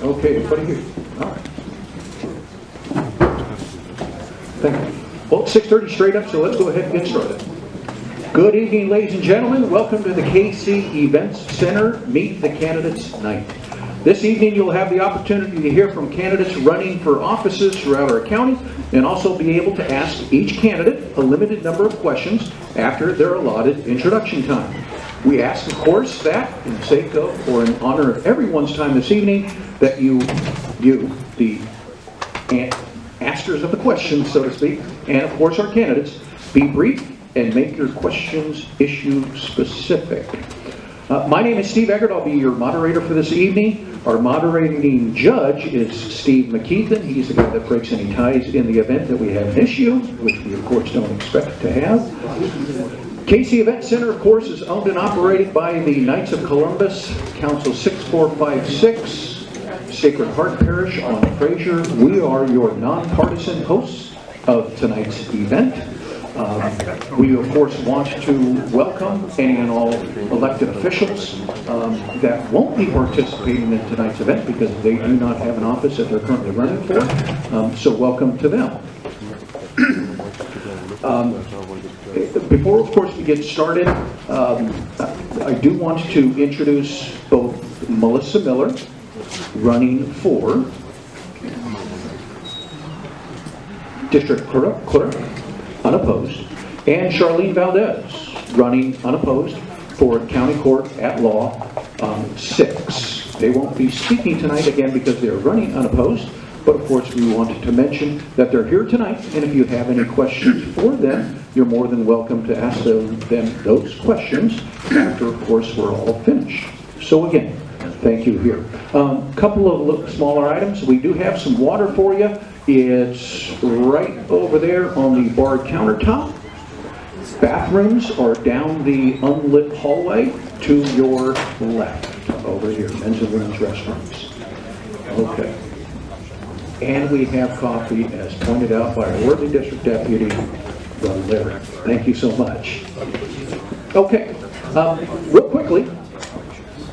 Okay, everybody here. All right. Thank you. Well, it's 6:30 straight up, so let's go ahead and get started. Good evening, ladies and gentlemen. Welcome to the KC Events Center Meet the Candidates Night. This evening you'll have the opportunity to hear from candidates running for offices throughout our county and also be able to ask each candidate a limited number of questions after their allotted introduction time. We ask, of course, that in the sake of, or in honor of everyone's time this evening, that you, the askers of the questions, so to speak, and of course our candidates, be brief and make your questions issue specific. My name is Steve Eggert. I'll be your moderator for this evening. Our moderating judge is Steve McKeithen. He's the guy that breaks any ties in the event that we have an issue, which we of course don't expect to have. KC Event Center, of course, is owned and operated by the Knights of Columbus, Council 6456, Sacred Heart Parish on Fraser. We are your nonpartisan hosts of tonight's event. We, of course, want to welcome any and all elected officials that won't be participating in tonight's event because they do not have an office that they're currently running for. So welcome to them. Before, of course, we get started, I do want to introduce both Melissa Miller, running for District Clerk, unopposed, and Charlene Valdez, running unopposed for County Court at Law 6. They won't be speaking tonight again because they're running unopposed, but of course we wanted to mention that they're here tonight, and if you have any questions for them, you're more than welcome to ask them those questions after, of course, we're all finished. So again, thank you here. Couple of smaller items. We do have some water for you. It's right over there on the bar countertop. Bathrooms are down the unlit hallway to your left over here, men's and women's restrooms. Okay. And we have coffee, as pointed out by our worthy district deputy, Brother Larry. Thank you so much. Okay, real quickly,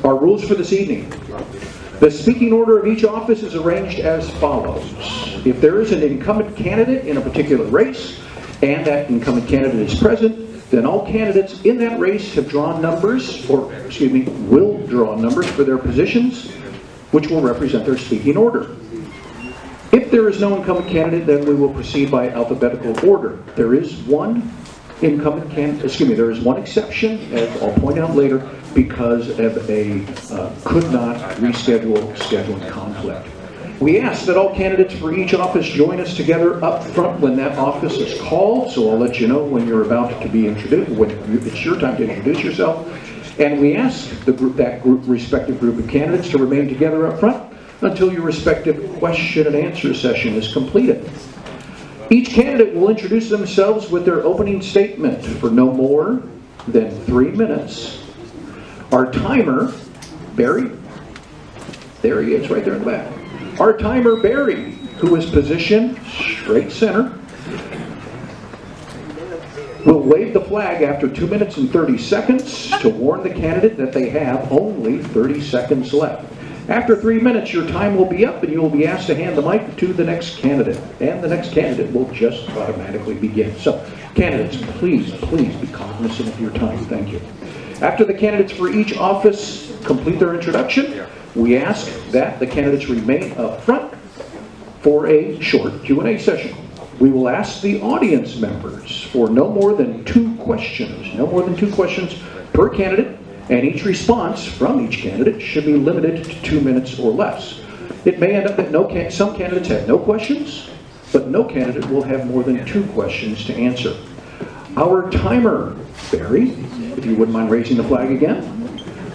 our rules for this evening. The speaking order of each office is arranged as follows. If there is an incumbent candidate in a particular race, and that incumbent candidate is present, then all candidates in that race have drawn numbers, or excuse me, will draw numbers for their positions, which will represent their speaking order. If there is no incumbent candidate, then we will proceed by alphabetical order. There is one incumbent candidate, excuse me, there is one exception, as I'll point out later, because of a could not reschedule scheduling conflict. We ask that all candidates for each office join us together up front when that office is called, so I'll let you know when you're about to be introduced, when it's your time to introduce yourself. And we ask respective group of candidates to remain together up front until your respective question and answer session is completed. Each candidate will introduce themselves with their opening statement for no more than 3 minutes. Our timer, Barry, there he is right there in the back. Our timer, Barry, who is positioned straight center, will wave the flag after 2 minutes and 30 seconds to warn the candidate that they have only 30 seconds left. After 3 minutes, your time will be up and you will be asked to hand the mic to the next candidate. And the next candidate will just automatically begin. So, candidates, please be cognizant of your time. Thank you. After the candidates for each office complete their introduction, we ask that the candidates remain up front for a short Q&A session. We will ask the audience members for no more than 2 questions. No more than 2 questions per candidate. And each response from each candidate should be limited to 2 minutes or less. It may end up that some candidates have no questions, but no candidate will have more than 2 questions to answer. Our timer, Barry, if you wouldn't mind raising the flag again,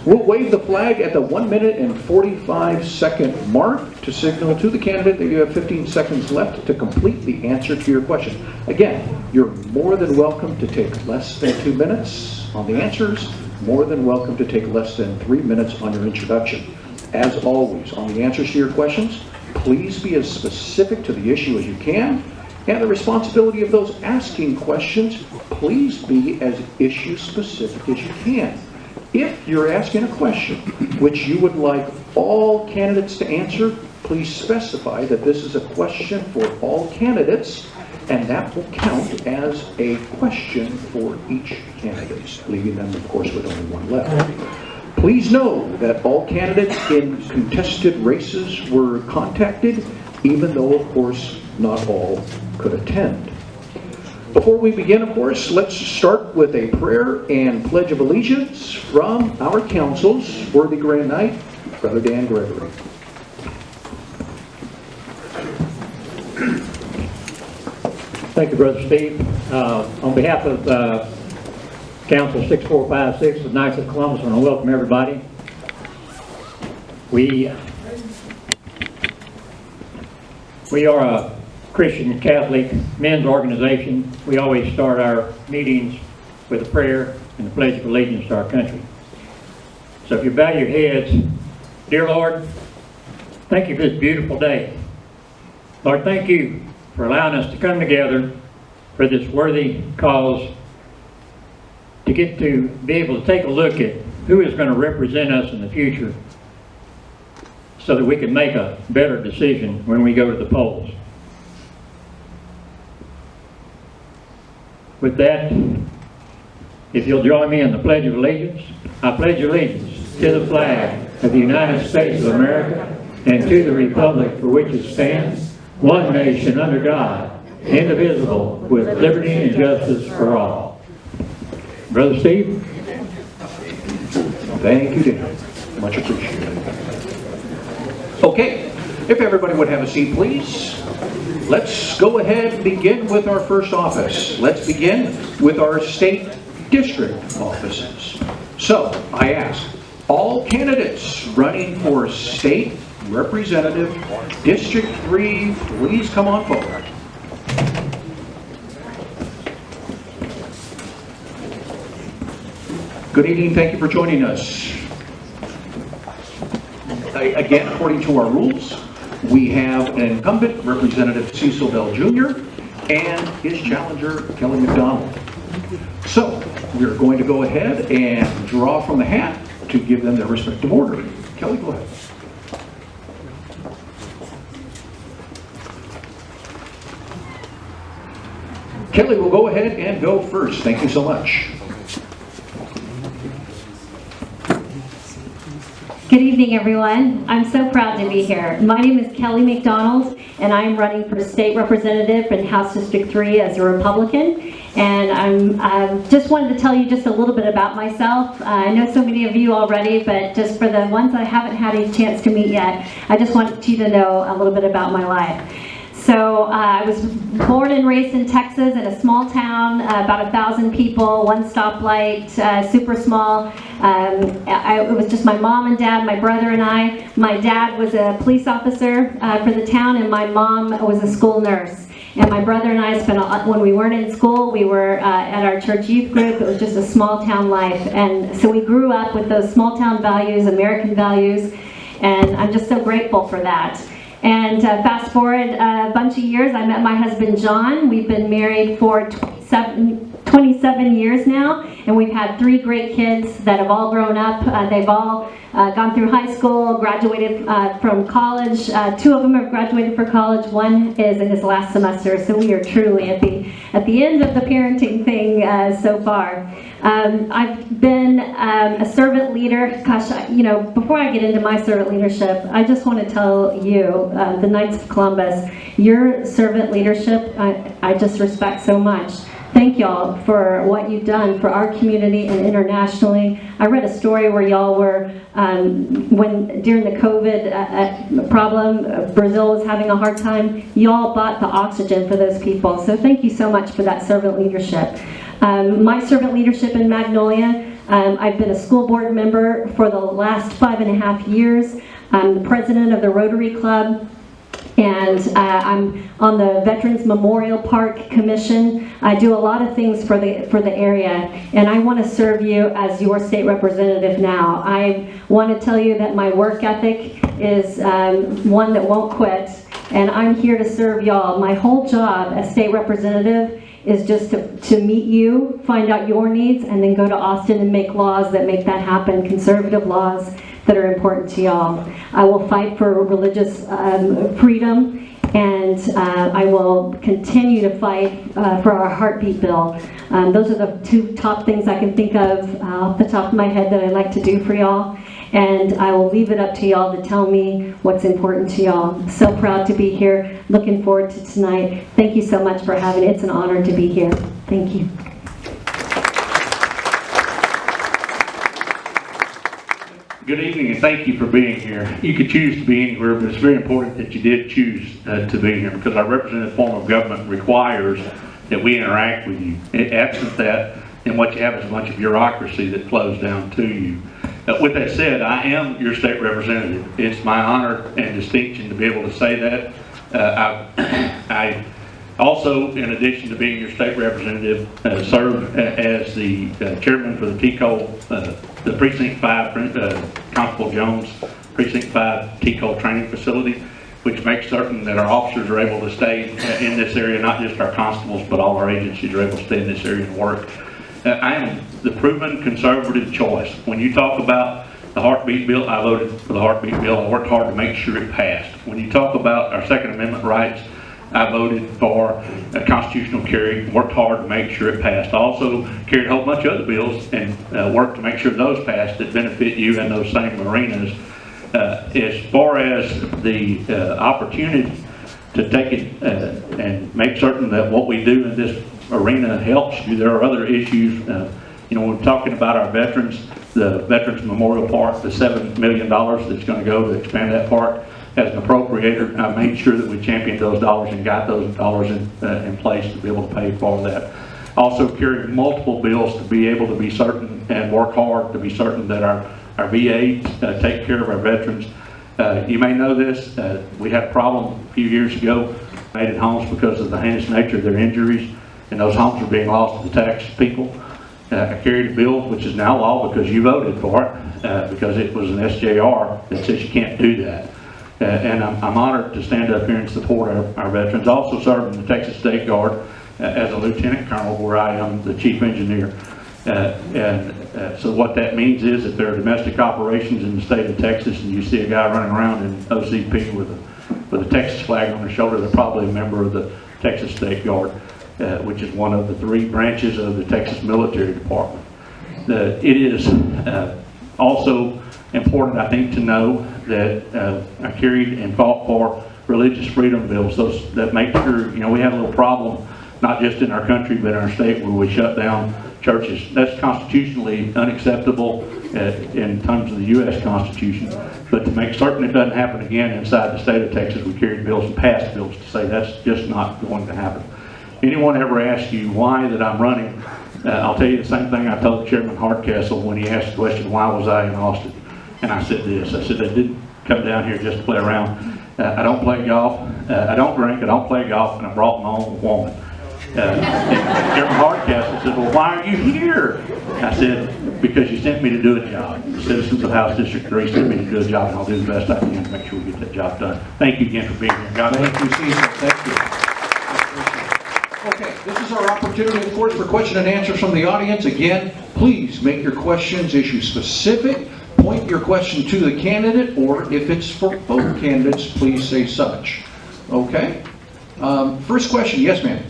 will wave the flag at the 1 minute and 45 second mark to signal to the candidate that you have 15 seconds left to complete the answer to your question. Again, you're more than welcome to take less than 2 minutes on the answers, more than welcome to take less than 3 minutes on your introduction. As always, on the answers to your questions, please be as specific to the issue as you can, and the responsibility of those asking questions, please be as issue specific as you can. if you're asking a question which you would like all candidates to answer, please specify that this is a question for all candidates, and that will count as a question for each candidate, leaving them, of course, with only one left. Please know that all candidates in contested races were contacted, even though, of course, not all could attend. Before we begin, of course, let's start with a prayer and pledge of allegiance from our council's worthy Grand Knight, Brother Dan Gregory. Thank you, Brother Steve. On behalf of Council 6456 of the Knights of Columbus, I want to welcome everybody. We are a Christian Catholic men's organization. We always start our meetings with a prayer and a pledge of allegiance to our country. So if you bow your heads, dear Lord, thank you for this beautiful day. Lord, thank you for allowing us to come together for this worthy cause, to get to be able to take a look at who is going to represent us in the future so that we can make a better decision when we go to the polls. With that, if you'll join me in the Pledge of Allegiance. I pledge allegiance to the flag of the United States of America and to the republic for which it stands, one nation under God, indivisible, with liberty and justice for all. Brother Steve? Thank you, Dan. Much appreciated. Okay, if everybody would have a seat, please. Let's go ahead and begin with our first office. Let's begin with our state district offices. So, I ask all candidates running for state representative District 3, please come on forward. Good evening, thank you for joining us. Again, according to our rules, we have an incumbent, Representative Cecil Bell Jr., and his challenger, Kelly McDonald. So, we're going to go ahead and draw from the hat to give them their respective order. Kelly, go ahead. Kelly will go ahead and go first. Thank you so much. Good evening, everyone. I'm so proud to be here. My name is Kelly McDonald, and I'm running for state representative in House District 3 as a Republican. And I just wanted to tell you just a little bit about myself. I know so many of you already, but just for the ones I haven't had a chance to meet yet, I just want you to know a little bit about my life. So I was born and raised in Texas in a small town, about 1,000 people, one stoplight, super small. It was just my mom and dad, my brother and I. My dad was a police officer for the town, and my mom was a school nurse. And my brother and I spent, when we weren't in school, we were at our church youth group. It was just a small town life. And so we grew up with those small town values, American values, and I'm just so grateful for that. And fast forward a bunch of years, I met my husband John. We've been married for 27 years now, and we've had 3 great kids that have all grown up. They've all gone through high school, graduated from college. 2 of them have graduated for college. 1 is in his last semester, so we are truly at the end of the parenting thing so far. I've been a servant leader. Gosh, before I get into my servant leadership, I just want to tell you, the Knights of Columbus, your servant leadership, I just respect so much. Thank y'all for what you've done for our community and internationally. I read a story where y'all were, during the COVID problem, Brazil was having a hard time, y'all bought the oxygen for those people. So thank you so much for that servant leadership. My servant leadership in Magnolia, I've been a school board member for the last 5.5 years. I'm the president of the Rotary Club. And I'm on the Veterans Memorial Park Commission. I do a lot of things for the area, and I want to serve you as your state representative now. I want to tell you that my work ethic is one that won't quit, and I'm here to serve y'all. My whole job as state representative is just to meet you, find out your needs, and then go to Austin and make laws that make that happen, conservative laws that are important to y'all. I will fight for religious freedom, and I will continue to fight for our heartbeat bill. Those are the two top things I can think of off the top of my head that I'd like to do for y'all. And I will leave it up to y'all to tell me what's important to y'all. I'm so proud to be here. Looking forward to tonight. Thank you so much for having it. It's an honor to be here. Thank you. Good evening, and thank you for being here. You could choose to be anywhere, but it's very important that you did choose to be here, because our representative form of government requires that we interact with you. Absent that, then what you have is a bunch of bureaucracy that flows down to you. With that said, I am your state representative. It's my honor and distinction to be able to say that. I also, in addition to being your state representative, serve as the chairman for the the Precinct 5, Constable Jones Precinct 5 TCO training facility, which makes certain that our officers are able to stay in this area, not just our constables, but all our agencies are able to stay in this area and work. I am the proven conservative choice. When you talk about the heartbeat bill, I voted for the heartbeat bill. I worked hard to make sure it passed. When you talk about our Second Amendment rights, I voted for a constitutional carry, worked hard to make sure it passed. I also carried a whole bunch of other bills and worked to make sure those passed that benefit you in those same arenas. As far as the opportunity to take it and make certain that what we do in this arena helps you, there are other issues. You know, we're talking about our veterans, the Veterans Memorial Park, the $7 million that's going to go to expand that park. As an appropriator, I made sure that we championed those dollars and got those dollars in place to be able to pay for that. Also carried multiple bills to be able to be certain and work hard to be certain that our VAs take care of our veterans. You may know this, we had a problem a few years ago, made it homes because of the heinous nature of their injuries, and those homes are being lost to the tax people. I carried a bill, which is now law because you voted for it, because it was an SJR that says you can't do that. And I'm honored to stand up here and support our veterans. Also served in the Texas State Guard as a lieutenant colonel, where I am the chief engineer. So what that means is if there are domestic operations in the state of Texas and you see a guy running around in OCP with a Texas flag on his shoulder, they're probably a member of the Texas State Guard, which is one of the 3 branches of the Texas Military Department. It is also important, I think, to know that I carried and fought for religious freedom bills, those that make sure, you know, we had a little problem, not just in our country, but in our state, where we shut down churches. That's constitutionally unacceptable in terms of the U.S. Constitution. But to make certain it doesn't happen again inside the state of Texas, we carried bills and passed bills to say that's just not going to happen. Anyone ever asks you why that I'm running, I'll tell you the same thing I told Chairman Hardcastle when he asked the question, why was I in Austin? And I said this, I said, I didn't come down here just to play around. I don't play golf, I don't drink, I don't play golf, and I brought my own woman. And Chairman Hardcastle said, well, why are you here? I said, because you sent me to do a job. The citizens of House District 3 sent me to do a job, and I'll do the best I can to make sure we get that job done. Thank you again for being here. God bless. Thank you, Cecil. Thank you. Okay, this is our opportunity, of course, for question and answers from the audience. Again, please make your questions issue specific. Point your question to the candidate, or if it's for both candidates, please say such. Okay? First question. Yes, ma'am.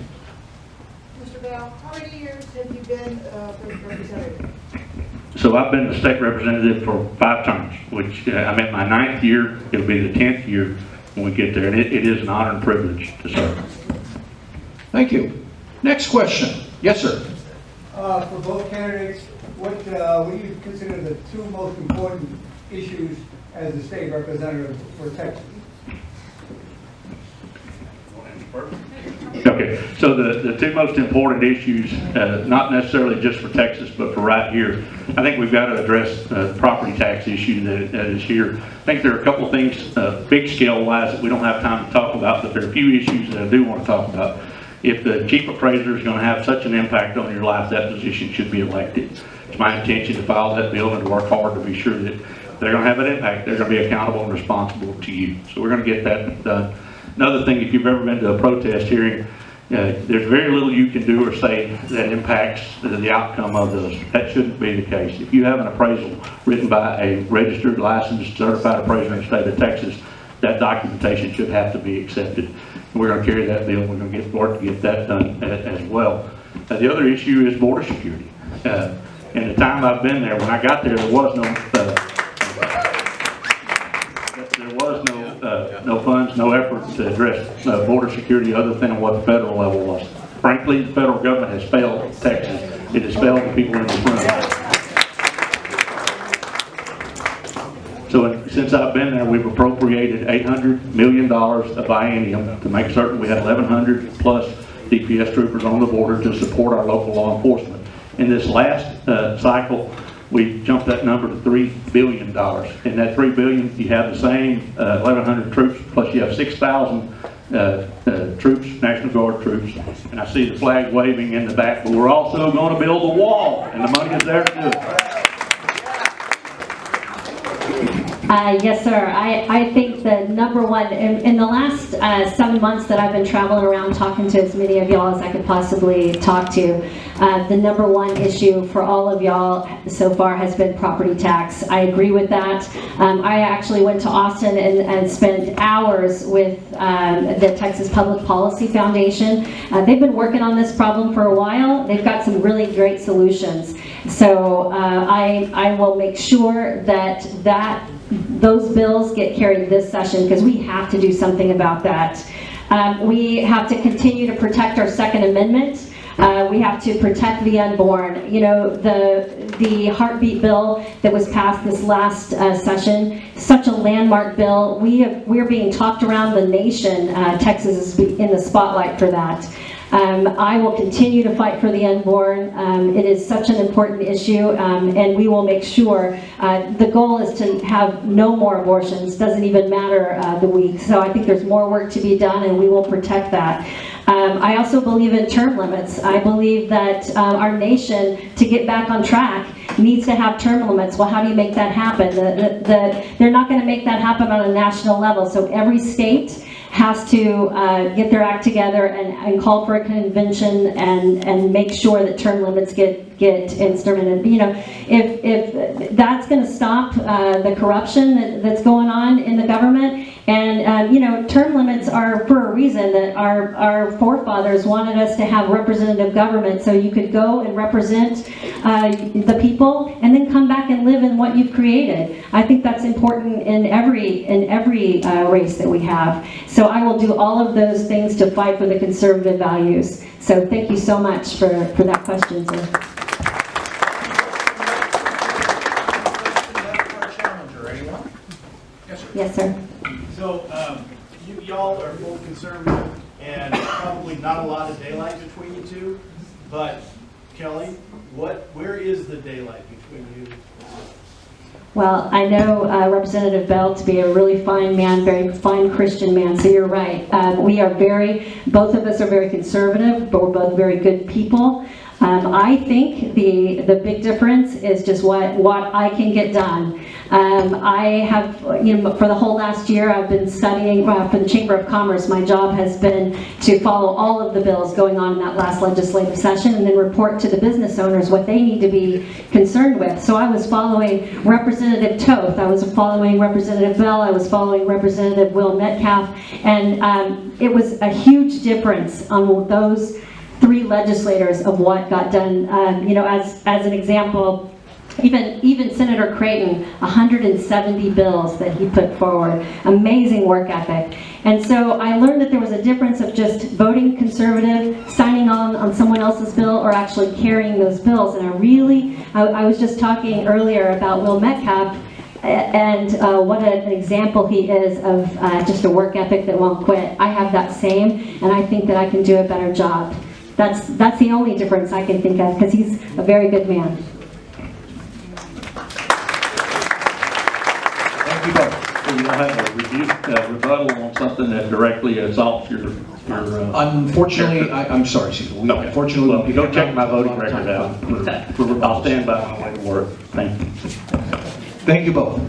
Mr. Bell, how many years have you been first representative? So I've been the state representative for 5 terms, which I'm in my 9th year. It'll be the 10th year when we get there, and it is an honor and privilege to serve. Thank you. Next question. Yes, sir. For both candidates, what do you consider the 2 most important issues as the state representative for Texas? Okay, so the 2 most important issues, not necessarily just for Texas, but for right here, I think we've got to address the property tax issue that is here. I think there are a couple of things, big scale wise, that we don't have time to talk about, but there are a few issues that I do want to talk about. If the chief appraiser is going to have such an impact on your life, that position should be elected. It's my intention to file that bill and to work hard to be sure that if they're going to have an impact, they're going to be accountable and responsible to you. So we're going to get that done. Another thing, if you've ever been to a protest hearing, there's very little you can do or say that impacts the outcome of this. That shouldn't be the case. If you have an appraisal written by a registered, licensed, certified appraiser in the state of Texas, that documentation should have to be accepted. And we're going to carry that bill. We're going to get work to get that done as well. The other issue is border security. In the time I've been there, when I got there, there was no funds, no effort to address border security other than what the federal level was. Frankly, the federal government has failed Texas. It has failed the people in this room. So since I've been there, we've appropriated $800 million a biennium to make certain we had 1,100 plus DPS troopers on the border to support our local law enforcement. In this last cycle, we jumped that number to $3 billion. In that $3 billion, you have the same 1,100 troops, plus you have 6,000 troops, National Guard troops. And I see the flag waving in the back, but we're also going to build a wall, and the money is there to do it. Yes, sir. I think the number one, in the last 7 months that I've been traveling around talking to as many of y'all as I could possibly talk to, the number one issue for all of y'all so far has been property tax. I agree with that. I actually went to Austin and spent hours with the Texas Public Policy Foundation. They've been working on this problem for a while. They've got some really great solutions. So I will make sure that those bills get carried this session, because we have to do something about that. We have to continue to protect our Second Amendment. We have to protect the unborn. You know, the heartbeat bill that was passed this last session, such a landmark bill. We're being talked around the nation. Texas is in the spotlight for that. I will continue to fight for the unborn. It is such an important issue, and we will make sure. The goal is to have no more abortions. Doesn't even matter the week. So I think there's more work to be done, and we will protect that. I also believe in term limits. I believe that our nation, to get back on track, needs to have term limits. Well, how do you make that happen? They're not going to make that happen on a national level. So every state has to get their act together and call for a convention and make sure that term limits get instrumented. You know, if that's going to stop the corruption that's going on in the government, and you know, term limits are for a reason. That our forefathers wanted us to have representative government, so you could go and represent the people, and then come back and live in what you've created. I think that's important in every race that we have. So I will do all of those things to fight for the conservative values. So thank you so much for that question, sir. Yes, sir. So, y'all are both conservative, and probably not a lot of daylight between you two, but Kelly, where is the daylight between you? Well, I know Representative Bell to be a really fine man, very fine Christian man, so you're right. Both of us are very conservative, but we're both very good people. I think the big difference is just what I can get done. I have, you know, for the whole last year, I've been studying for the Chamber of Commerce. My job has been to follow all of the bills going on in that last legislative session and then report to the business owners what they need to be concerned with. So I was following Representative Toth, I was following Representative Bell, I was following Representative Will Metcalf, and it was a huge difference on those three legislators of what got done. You know, as an example, even Senator Creighton, 170 bills that he put forward. Amazing work ethic. And so I learned that there was a difference of just voting conservative, signing on someone else's bill, or actually carrying those bills. And I was just talking earlier about Will Metcalf, and what an example he is of just a work ethic that won't quit. I have that same, and I think that I can do a better job. That's the only difference I can think of, because he's a very good man. Thank you both. So you'll have a rebuttal on something that directly assaults your Unfortunately, I'm sorry, Susan. Okay. Unfortunately, well, go check my voting record out. I'll stand by my way to work. Thank you. Thank you both.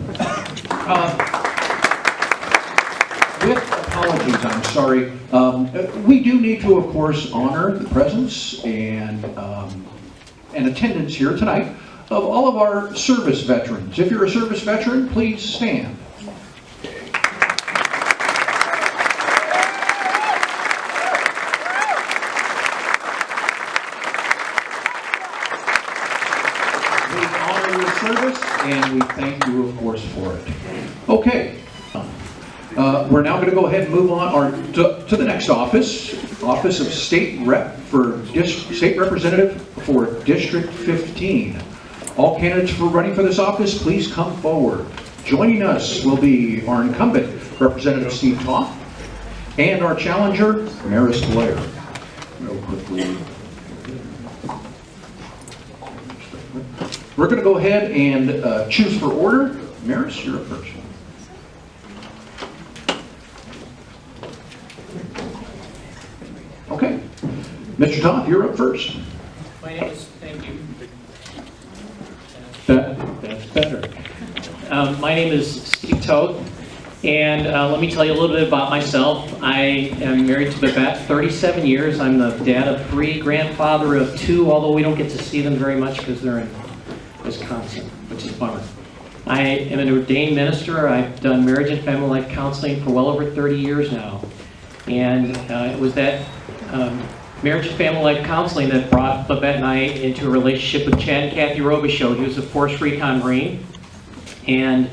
with apologies, I'm sorry, we do need to, of course, honor the presence and attendance here tonight of all of our service veterans. If you're a service veteran, please stand. We honor your service and we thank you, of course, for it. Okay. We're now going to go ahead and move on to the next office of State Rep for State Representative for District 15. All candidates running for this office, please come forward. Joining us will be our incumbent, Representative Steve Toth, and our challenger, Maris Blair. Real quickly. We're going to go ahead and choose for order. Maris, you're up first. Okay. Mr. Toth, you're up first. My name is, thank you. That's better. My name is Steve Toth, and let me tell you a little bit about myself. I am married to Babette, 37 years. I'm the dad of 3, grandfather of 2, although we don't get to see them very much because they're in Wisconsin, which is a bummer. I am an ordained minister. I've done marriage and family life counseling for well over 30 years now. And it was that marriage and family life counseling that brought Babette and I into a relationship with Chad and Kathy Robichaud. He was a Force Recon Marine and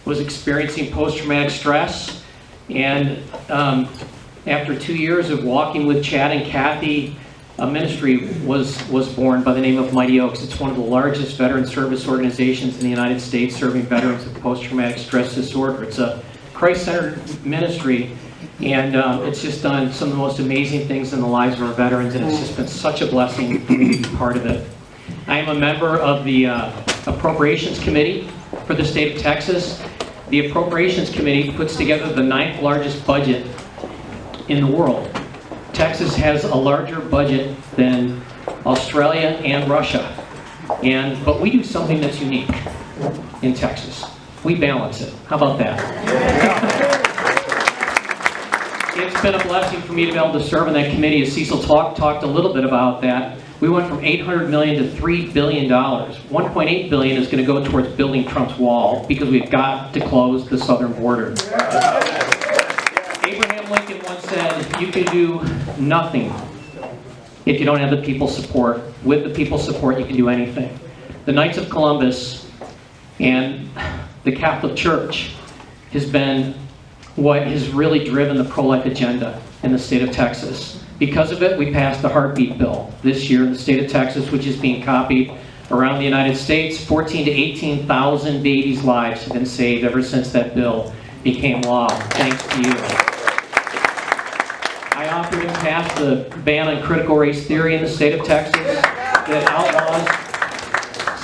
was experiencing post-traumatic stress. And after 2 years of walking with Chad and Kathy, a ministry was born by the name of Mighty Oaks. It's one of the largest veteran service organizations in the United States serving veterans with post-traumatic stress disorder. It's a Christ-centered ministry, and it's just done some of the most amazing things in the lives of our veterans, and it's just been such a blessing for me to be part of it. I am a member of the Appropriations Committee for the state of Texas. The Appropriations Committee puts together the 9th largest budget in the world. Texas has a larger budget than Australia and Russia, but we do something that's unique in Texas. We balance it. How about that? It's been a blessing for me to be able to serve in that committee. As Cecil talked a little bit about that. We went from $800 million to $3 billion. $1.8 billion is going to go towards building Trump's wall because we've got to close the southern border. Abraham Lincoln once said, you can do nothing if you don't have the people's support. With the people's support, you can do anything. The Knights of Columbus and the Catholic Church has been what has really driven the pro-life agenda in the state of Texas. Because of it, we passed the heartbeat bill this year in the state of Texas, which is being copied around the United States. 14,000 to 18,000 babies' lives have been saved ever since that bill became law, thanks to you. I authored and passed the ban on critical race theory in the state of Texas that outlaws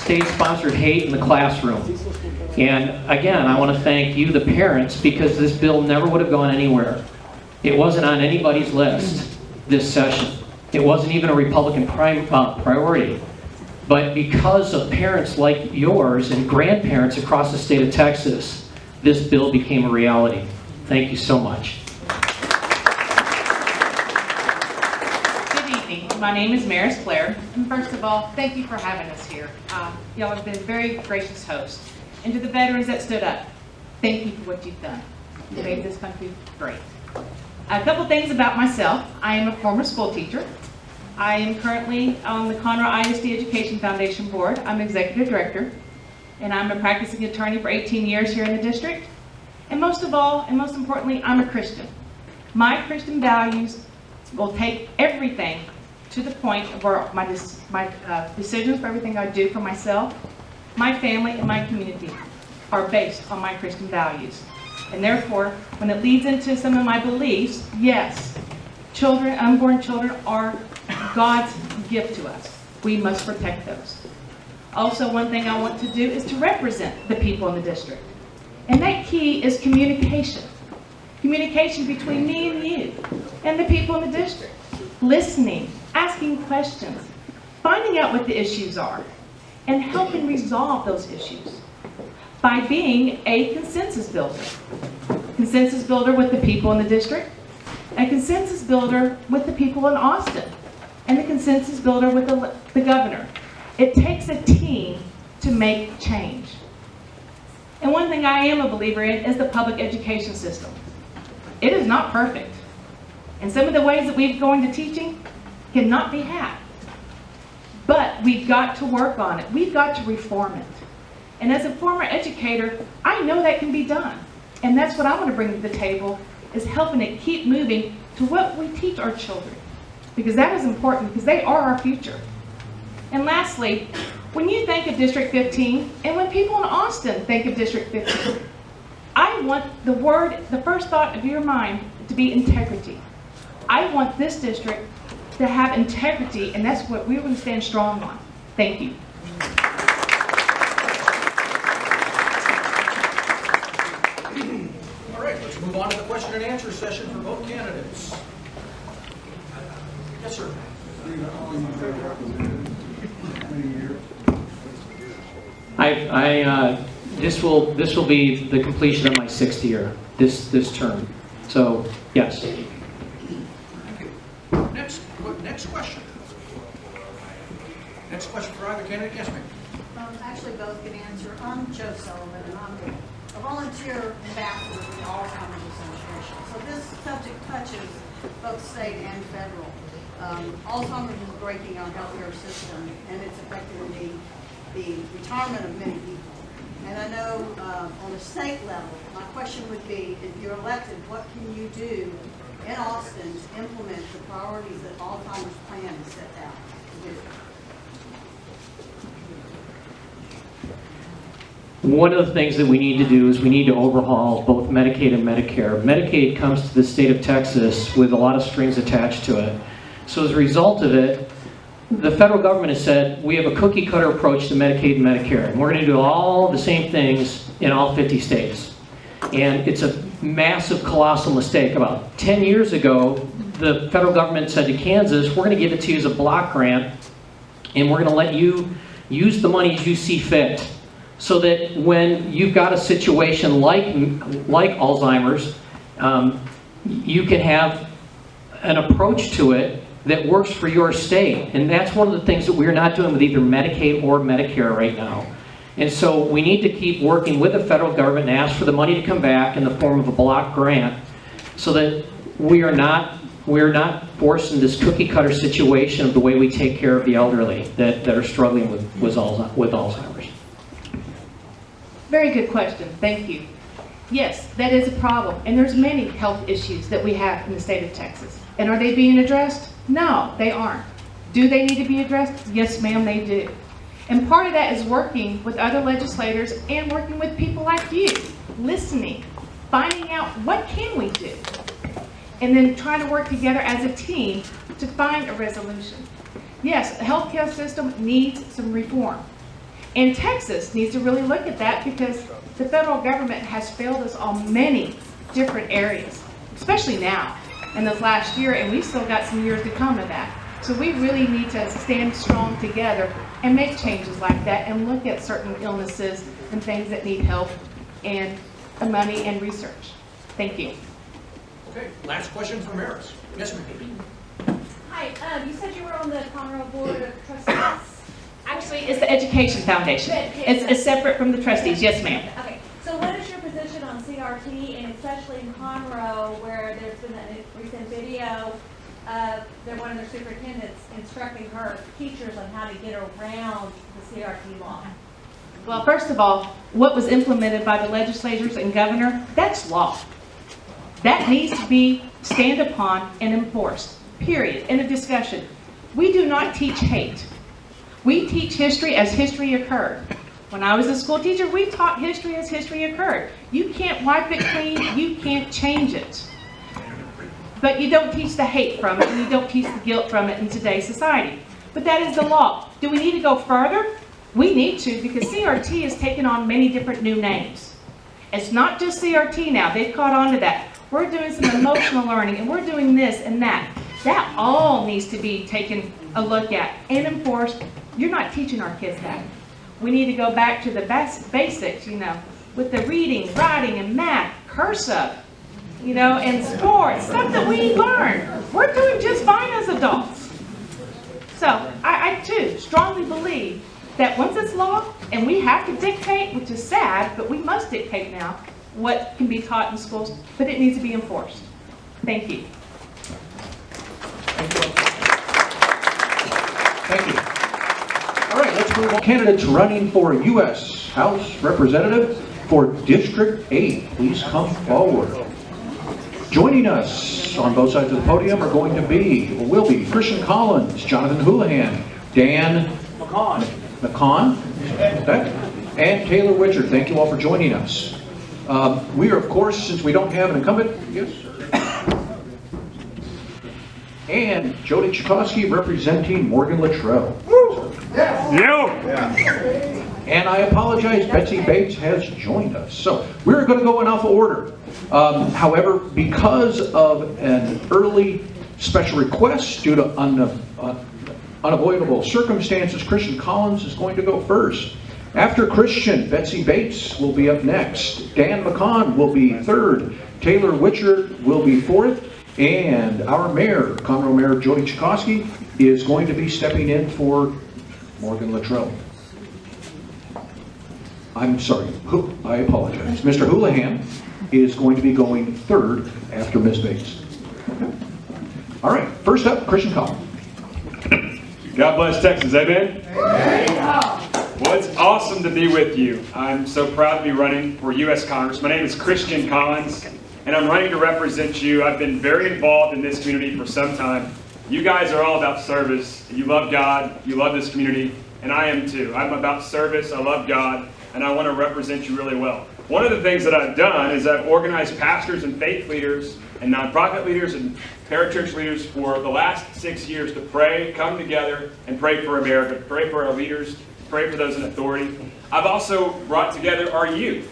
state-sponsored hate in the classroom. And again, I want to thank you, the parents, because this bill never would have gone anywhere. It wasn't on anybody's list this session. It wasn't even a Republican priority. But because of parents like yours and grandparents across the state of Texas, this bill became a reality. Thank you so much. Good evening. My name is Maris Blair. And first of all, thank you for having us here. Y'all have been very gracious hosts. And to the veterans that stood up, thank you for what you've done. You made this country great. A couple things about myself. I am a former school teacher. I am currently on the Conroe ISD Education Foundation Board. I'm executive director, and I'm a practicing attorney for 18 years here in the district. And most of all, and most importantly, I'm a Christian. My Christian values will take everything to the point where my decisions for everything I do for myself, my family, and my community are based on my Christian values. And therefore, when it leads into some of my beliefs, yes, children, unborn children are God's gift to us. We must protect those. Also, one thing I want to do is to represent the people in the district. And that key is communication. Communication between me and you and the people in the district. Listening, asking questions, finding out what the issues are, and helping resolve those issues by being a consensus builder. consensus builder with the people in the district, a consensus builder with the people in Austin, and the consensus builder with the governor. It takes a team to make change. And one thing I am a believer in is the public education system. It is not perfect. And some of the ways that we've gone to teaching cannot be hacked. But we've got to work on it. We've got to reform it. And as a former educator, I know that can be done. And that's what I want to bring to the table, is helping it keep moving to what we teach our children. Because that is important, because they are our future. And lastly, when you think of District 15, and when people in Austin think of District 15, I want the first thought of your mind to be integrity. I want this district to have integrity, and that's what we're going to stand strong on. Thank you. All right, let's move on to the question and answer session for both candidates. Yes, sir. This will be the completion of my 6th year, this term. So, yes. Next question. Next question for either candidate. Yes, ma'am. Actually, both can answer. I'm Joe Sullivan, and I'm a volunteer ambassador for the Alzheimer's Association. So this subject touches both state and federal. Alzheimer's is breaking our healthcare system, and it's affecting the retirement of many people. And I know on a state level, my question would be, if you're elected, what can you do in Austin to implement the priorities that Alzheimer's plan is set out to do? One of the things that we need to do is we need to overhaul both Medicaid and Medicare. Medicaid comes to the state of Texas with a lot of strings attached to it. So as a result of it, the federal government has said we have a cookie cutter approach to Medicaid and Medicare, and we're going to do all the same things in all 50 states. And it's a massive, colossal mistake. About 10 years ago, the federal government said to Kansas, we're going to give it to you as a block grant, and we're going to let you use the money as you see fit. So that when you've got a situation like Alzheimer's, you can have an approach to it that works for your state. And that's one of the things that we're not doing with either Medicaid or Medicare right now. And so we need to keep working with the federal government and ask for the money to come back in the form of a block grant, so that we're not forced in this cookie cutter situation of the way we take care of the elderly that are struggling with Alzheimer's. Very good question. Thank you. Yes, that is a problem. And there's many health issues that we have in the state of Texas. And are they being addressed? No, they aren't. Do they need to be addressed? Yes, ma'am, they do. And part of that is working with other legislators and working with people like you, listening, finding out what can we do, and then trying to work together as a team to find a resolution. Yes, the healthcare system needs some reform. And Texas needs to really look at that, because the federal government has failed us on many different areas, especially now in this last year, and we've still got some years to come of that. So we really need to stand strong together and make changes like that, and look at certain illnesses and things that need help and money and research. Thank you. Okay, last question from Maris. Yes, ma'am. Hi, you said you were on the Conroe Board of Trustees. Actually, it's the Education Foundation. It's separate from the trustees. Yes, ma'am. Okay, so what is your position on CRT, and especially in Conroe, where there's been a recent video of one of their superintendents instructing her teachers on how to get around the CRT law? Well, first of all, what was implemented by the legislators and governor, that's law. That needs to be stand upon and enforced, period, in a discussion. We do not teach hate. We teach history as history occurred. When I was a school teacher, we taught history as history occurred. You can't wipe it clean, you can't change it. But you don't teach the hate from it, and you don't teach the guilt from it in today's society. But that is the law. Do we need to go further? We need to, because CRT has taken on many different new names. It's not just CRT now, they've caught on to that. We're doing some emotional learning, and we're doing this and that. That all needs to be taken a look at and enforced. You're not teaching our kids that. We need to go back to the basics, with the reading, writing, and math, cursive. you know, and sports, stuff that we learn. We're doing just fine as adults. So I too strongly believe that once it's law, and we have to dictate, which is sad, but we must dictate now what can be taught in schools, but it needs to be enforced. Thank you. Thank you. All right, let's move on. Candidates running for U.S. House Representative for District 8, please come forward. Joining us on both sides of the podium are going to be, or will be, Christian Collins, Jonathan Houlihan, Dan McCon, and Taylor Witcher. Thank you all for joining us. We are, of course, since we don't have an incumbent, yes, sir. And Jody Chakosky representing Morgan Luttrell. And I apologize, Betsy Bates has joined us. So we're going to go in alpha order. However, because of an early special request due to unavoidable circumstances, Christian Collins is going to go first. After Christian, Betsy Bates will be up next. Dan McCon will be third. Taylor Witcher will be fourth. And our mayor, Conroe Mayor Jody Chakosky, is going to be stepping in for Morgan Luttrell. I'm sorry, I apologize. Mr. Houlihan is going to be going third after Ms. Bates. All right, first up, Christian Collins. God bless Texas, amen? Well, it's awesome to be with you. I'm so proud to be running for U.S. Congress. My name is Christian Collins, and I'm running to represent you. I've been very involved in this community for some time. You guys are all about service. You love God, you love this community, and I am too. I'm about service, I love God, and I want to represent you really well. One of the things that I've done is I've organized pastors and faith leaders and nonprofit leaders and parachurch leaders for the last 6 years to pray, come together, and pray for America, pray for our leaders, pray for those in authority. I've also brought together our youth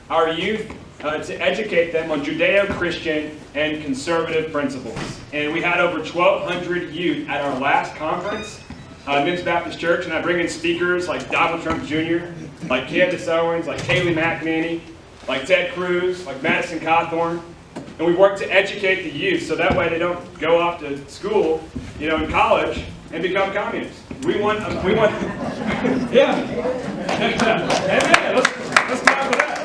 to educate them on Judeo-Christian and conservative principles. And we had over 1,200 youth at our last conference, Men's Baptist Church, and I bring in speakers like Donald Trump Jr., like Candace Owens, like Kayleigh McEnany, like Ted Cruz, like Madison Cawthorn. And we work to educate the youth so that way they don't go off to school, in college and become communists. We want, yeah. Amen. Let's clap for that.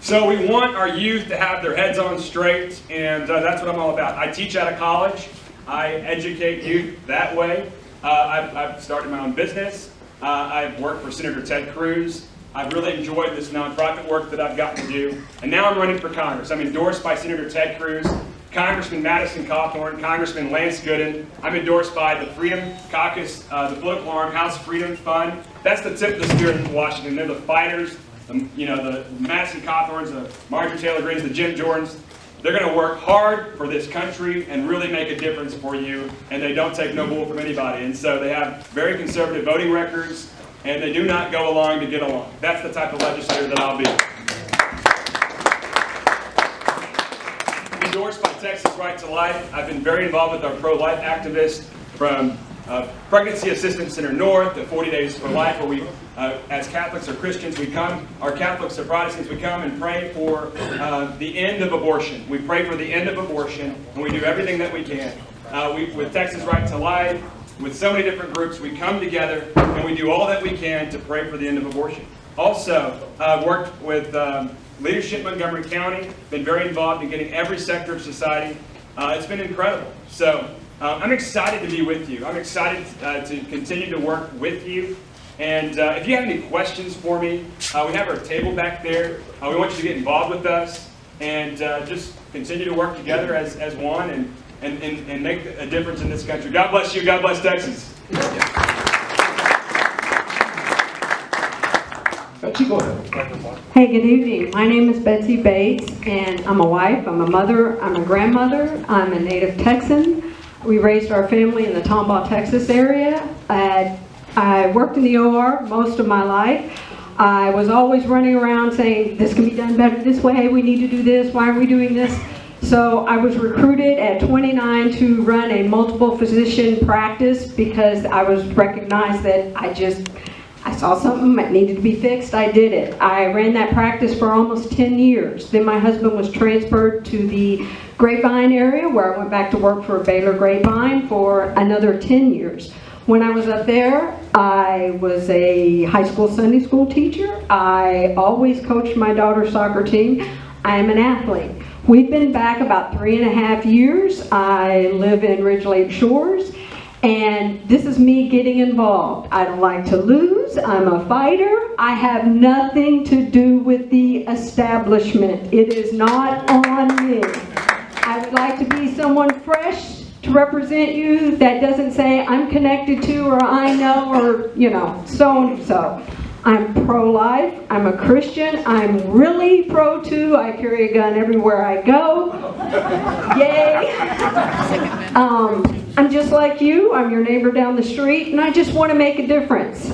So we want our youth to have their heads on straight, and that's what I'm all about. I teach out of college. I educate youth that way. I've started my own business. I've worked for Senator Ted Cruz. I've really enjoyed this nonprofit work that I've gotten to do. And now I'm running for Congress. I'm endorsed by Senator Ted Cruz, Congressman Madison Cawthorn, Congressman Lance Gooden. I'm endorsed by the Freedom Caucus, the political arm, House Freedom Fund. That's the tip of the spear in Washington. They're the fighters, the Madison Cawthorns, the Marjorie Taylor Greenes, the Jim Jordans. They're going to work hard for this country and really make a difference for you, and they don't take no bull from anybody. And so they have very conservative voting records, and they do not go along to get along. That's the type of legislator that I'll be. Endorsed by Texas Right to Life. I've been very involved with our pro-life activists from Pregnancy Assistance Center North to 40 Days for Life, where we, as Catholics or Christians, our Catholics or Protestants, we come and pray for the end of abortion. We pray for the end of abortion, and we do everything that we can. With Texas Right to Life, with so many different groups, we come together and we do all that we can to pray for the end of abortion. Also, worked with Leadership Montgomery County, been very involved in getting every sector of society. It's been incredible. So I'm excited to be with you. I'm excited to continue to work with you. And if you have any questions for me, we have our table back there. We want you to get involved with us and just continue to work together as one and make a difference in this country. God bless you. God bless Texas. Betsy, go ahead. Hey, good evening. My name is Betsy Bates, and I'm a wife, I'm a mother, I'm a grandmother, I'm a native Texan. We raised our family in the Tomball, Texas area. I worked in the OR most of my life. I was always running around saying, this can be done better this way, we need to do this, why are we doing this? So I was recruited at 29 to run a multiple physician practice because I was recognized that I saw something that needed to be fixed, I did it. I ran that practice for almost 10 years. Then my husband was transferred to the Grapevine area, where I went back to work for Baylor Grapevine for another 10 years. When I was up there, I was a high school Sunday school teacher. I always coached my daughter's soccer team. I am an athlete. We've been back about 3.5 years. I live in Ridge Lake Shores, and this is me getting involved. I don't like to lose. I'm a fighter. I have nothing to do with the establishment. It is not on me. I would like to be someone fresh to represent you that doesn't say I'm connected to, or I know, or so and so. I'm pro-life, I'm a Christian, I'm really pro-2, I carry a gun everywhere I go. Yay! I'm just like you, I'm your neighbor down the street, and I just want to make a difference.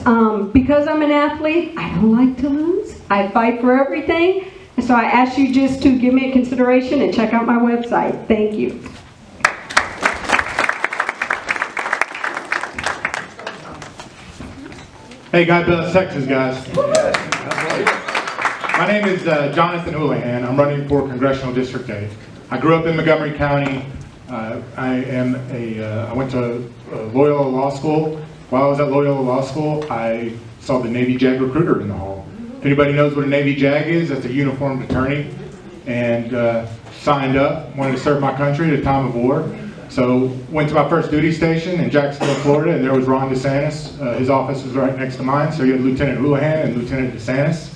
Because I'm an athlete, I don't like to lose. I fight for everything, and so I ask you just to give me a consideration and check out my website. Thank you. Hey, God bless Texas, guys. My name is Jonathan Houlihan. I'm running for Congressional District 8. I grew up in Montgomery County. I went to Loyola Law School. While I was at Loyola Law School, I saw the Navy JAG recruiter in the hall. If anybody knows what a Navy JAG is, that's a uniformed attorney. And signed up, wanted to serve my country at a time of war. So went to my first duty station in Jacksonville, Florida, and there was Ron DeSantis. His office was right next to mine, so you had Lieutenant Houlihan and Lieutenant DeSantis.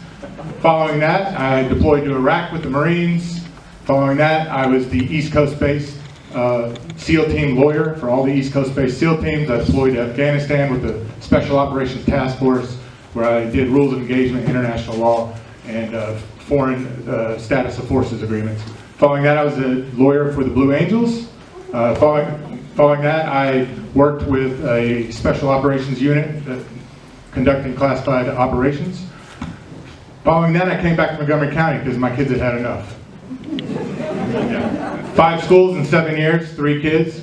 Following that, I deployed to Iraq with the Marines. Following that, I was the East Coast-based SEAL team lawyer for all the East Coast-based SEAL teams. I deployed to Afghanistan with the Special Operations Task Force, where I did rules of engagement, international law, and foreign status of forces agreements. Following that, I was a lawyer for the Blue Angels. Following that, I worked with a special operations unit conducting classified operations. Following that, I came back to Montgomery County because my kids had had enough. 5 schools in 7 years, 3 kids.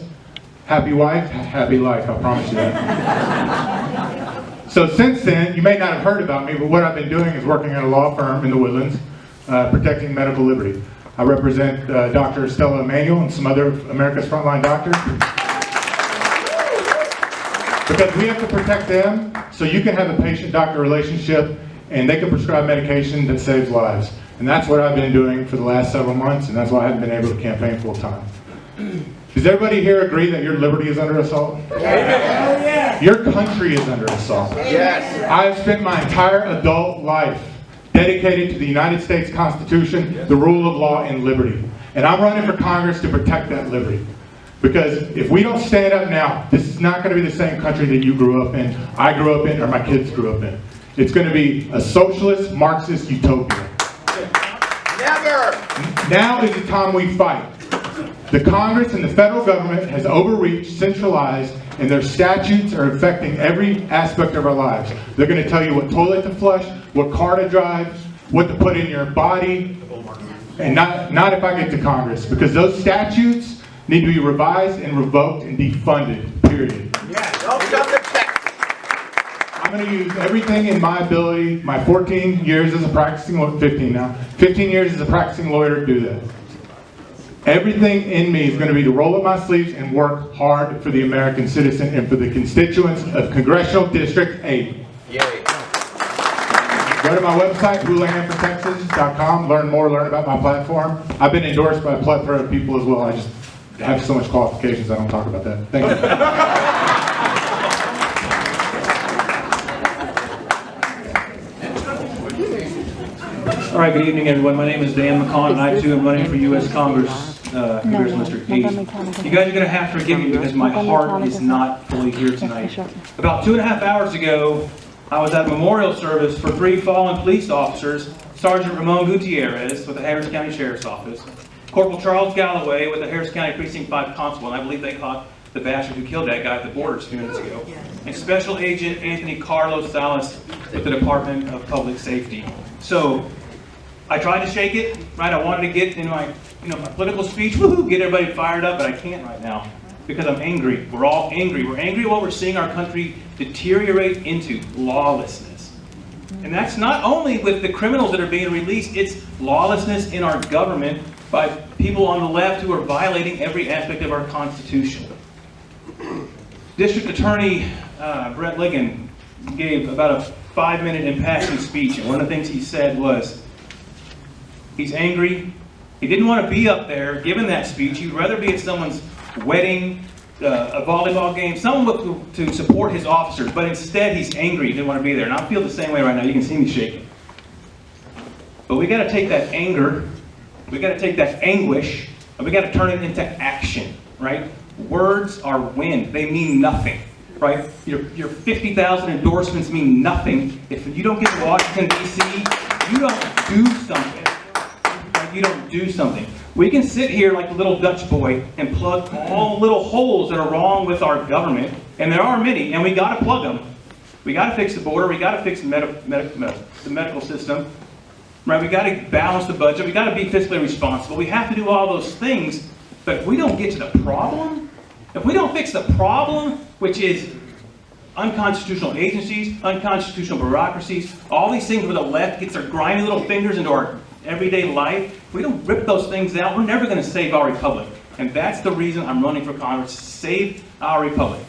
Happy wife, happy life, I promise you that. So since then, you may not have heard about me, but what I've been doing is working at a law firm in the Woodlands, protecting medical liberty. I represent Dr. Stella Emanuel and some other America's Frontline doctors. Because we have to protect them so you can have a patient-doctor relationship and they can prescribe medication that saves lives. And that's what I've been doing for the last several months, and that's why I haven't been able to campaign full-time. Does everybody here agree that your liberty is under assault? Yes. Your country is under assault. Yes. I've spent my entire adult life dedicated to the United States Constitution, the rule of law, and liberty. And I'm running for Congress to protect that liberty. Because if we don't stand up now, this is not going to be the same country that you grew up in, I grew up in, or my kids grew up in. It's going to be a socialist, Marxist utopia. Never! Now is the time we fight. The Congress and the federal government has overreached, centralized, and their statutes are affecting every aspect of our lives. They're going to tell you what toilet to flush, what car to drive, what to put in your body, and not if I get to Congress, because those statutes need to be revised and revoked and defunded, period. Yes. Don't come to Texas. I'm going to use everything in my ability, my 14 years as a practicing lawyer, 15 now, 15 years as a practicing lawyer to do that. Everything in me is going to be to roll up my sleeves and work hard for the American citizen and for the constituents of Congressional District 8. Yay. Go to my website, houlihanfortexas.com, learn more, learn about my platform. I've been endorsed by a plethora of people as well. I just have so much qualifications, I don't talk about that. Thank you. All right, good evening, everyone. My name is Dan McCon, and I, too, am running for U.S. Congress. Congressional District 8. You guys are going to have to forgive me because my heart is not fully here tonight. About 2.5 hours ago, I was at a memorial service for 3 fallen police officers, Sergeant Ramon Gutierrez with the Harris County Sheriff's Office, Corporal Charles Galloway with the Harris County Precinct 5 Constable, and I believe they caught the bastard who killed that guy at the border 2 minutes ago, and Special Agent Anthony Carlos Salas with the Department of Public Safety. So, I tried to shake it, right? I wanted to get in my my political speech, woohoo, get everybody fired up, but I can't right now because I'm angry. We're all angry. We're angry at what we're seeing our country deteriorate into, lawlessness. And that's not only with the criminals that are being released, it's lawlessness in our government by people on the left who are violating every aspect of our Constitution. District Attorney Brett Ligon gave about a 5-minute impassioned speech, and one of the things he said was, he's angry. He didn't want to be up there giving that speech. He'd rather be at someone's wedding, a volleyball game, someone to support his officers, but instead he's angry. He didn't want to be there. And I feel the same way right now. You can see me shaking. But we got to take that anger, we got to take that anguish, and we got to turn it into action, right? Words are wind. They mean nothing, right? Your 50,000 endorsements mean nothing if you don't get to Washington, D.C., you don't do something. Right? You don't do something. We can sit here like a little Dutch boy and plug all the little holes that are wrong with our government, and there are many, and we got to plug them. We got to fix the border. We got to fix the medical system. Right? We got to balance the budget. We got to be fiscally responsible. We have to do all those things, but if we don't get to the problem, if we don't fix the problem, which is unconstitutional agencies, unconstitutional bureaucracies, all these things where the left gets their grimy little fingers into our everyday life, if we don't rip those things out, we're never going to save our republic. And that's the reason I'm running for Congress, to save our republic.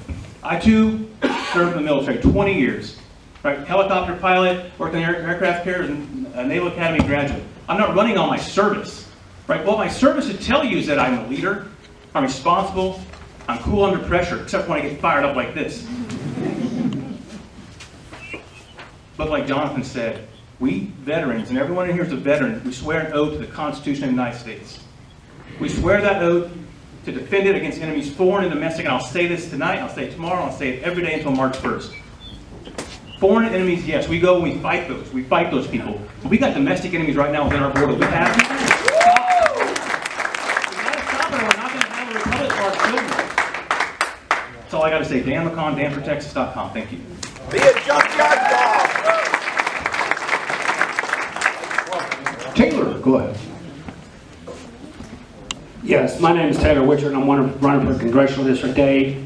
I too served in the military 20 years. Right? Helicopter pilot, worked in aircraft carriers, and a Naval Academy graduate. I'm not running on my service. Right? What my service should tell you is that I'm a leader, I'm responsible, I'm cool under pressure, except when I get fired up like this. But like Jonathan said, we veterans, and everyone in here is a veteran, we swear an oath to the Constitution of the United States. We swear that oath to defend it against enemies foreign and domestic, and I'll say this tonight, I'll say it tomorrow, I'll say it every day until March 1st. Foreign enemies, yes, we go and we fight those people. But we got domestic enemies right now within our border. We have to stop it, or we're not going to have a republic for our children. That's all I got to say. Dan McCon, danfortexas.com. Thank you. Be a junkyard dog. Taylor, go ahead. Yes, my name is Taylor Witcher, and I'm running for Congressional District 8.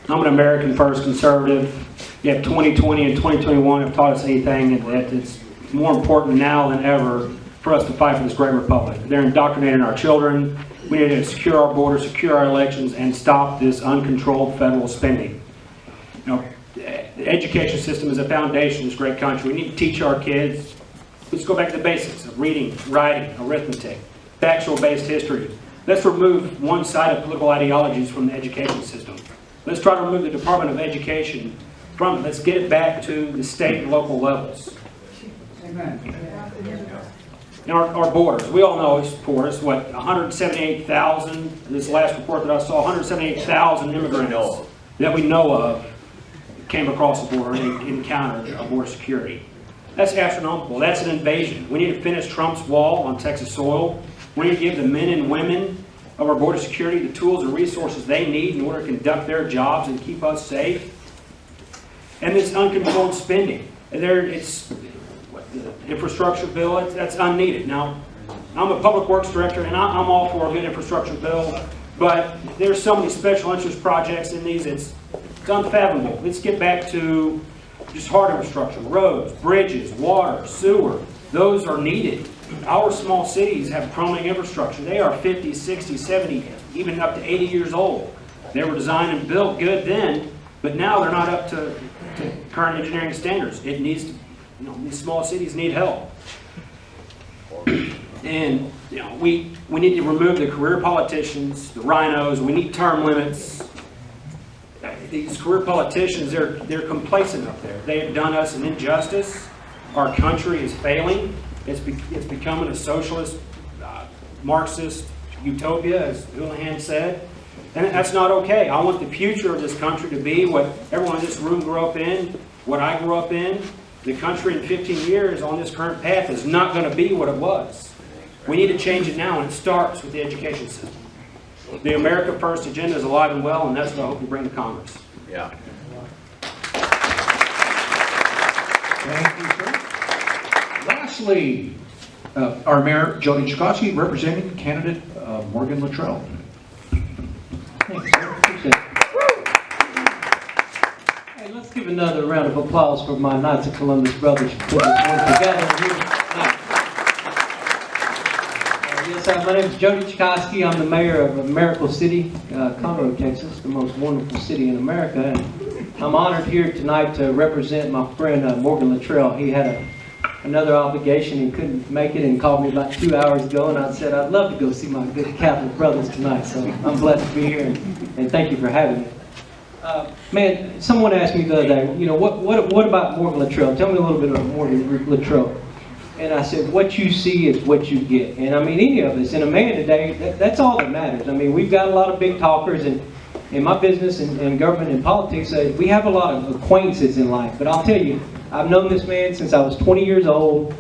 I'm an American First conservative. Yet 2020 and 2021 have taught us anything that it's more important now than ever for us to fight for this great republic. They're indoctrinating our children. We need to secure our borders, secure our elections, and stop this uncontrolled federal spending. You know, the education system is a foundation of this great country. We need to teach our kids. Let's go back to the basics of reading, writing, arithmetic, factual-based history. Let's remove one-sided political ideologies from the education system. Let's try to remove the Department of Education from it. Let's get it back to the state and local levels. Amen. Now our borders, we all know it's porous. What, 178,000, this last report that I saw, 178,000 immigrants that we know of came across the border and encountered border security. That's astronomical. That's an invasion. We need to finish Trump's wall on Texas soil. We need to give the men and women of our border security the tools and resources they need in order to conduct their jobs and keep us safe. And this uncontrolled spending. It's the infrastructure bill, that's unneeded. Now, I'm a public works director, and I'm all for a good infrastructure bill, but there's so many special interest projects in these, it's unfathomable. Let's get back to just hard infrastructure, roads, bridges, water, sewer. Those are needed. Our small cities have crumbling infrastructure. They are 50, 60, 70, even up to 80 years old. They were designed and built good then, but now they're not up to current engineering standards. It needs to, these small cities need help. And we need to remove the career politicians, the rhinos. We need term limits. These career politicians, they're complacent up there. They have done us an injustice. Our country is failing. It's becoming a socialist, Marxist utopia, as Houlihan said. And that's not okay. I want the future of this country to be what everyone in this room grew up in, what I grew up in. The country in 15 years on this current path is not going to be what it was. We need to change it now, and it starts with the education system. The America First agenda is alive and well, and that's what I hope you bring to Congress. Yeah. Thank you, sir. Lastly, our Mayor, Jody Chakosky, representing candidate Morgan Luttrell. Hey, let's Give another round of applause for my Knights of Columbus brothers for putting this one together here tonight. Yes, my name is Jody Chikoski. I'm the mayor of Miracle City, Conroe, Texas, the most wonderful city in America. And I'm honored here tonight to represent my friend Morgan Luttrell. He had another obligation and couldn't make it and called me about 2 hours ago, and I said I'd love to go see my good Catholic brothers tonight. So I'm blessed to be here, and thank you for having me. Man, someone asked me the other day, you know, what about Morgan Luttrell? Tell me a little bit about Morgan Luttrell. And I said, what you see is what you get. And I mean, any of us, and a man today, that's all that matters. I mean, we've got a lot of big talkers, and in my business and government and politics, we have a lot of acquaintances in life. But I'll tell you, I've known this man since I was 20 years old.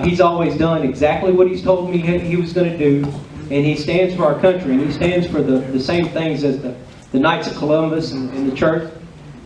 He's always done exactly what he's told me he was going to do. And he stands for our country, and he stands for the same things as the Knights of Columbus and the church,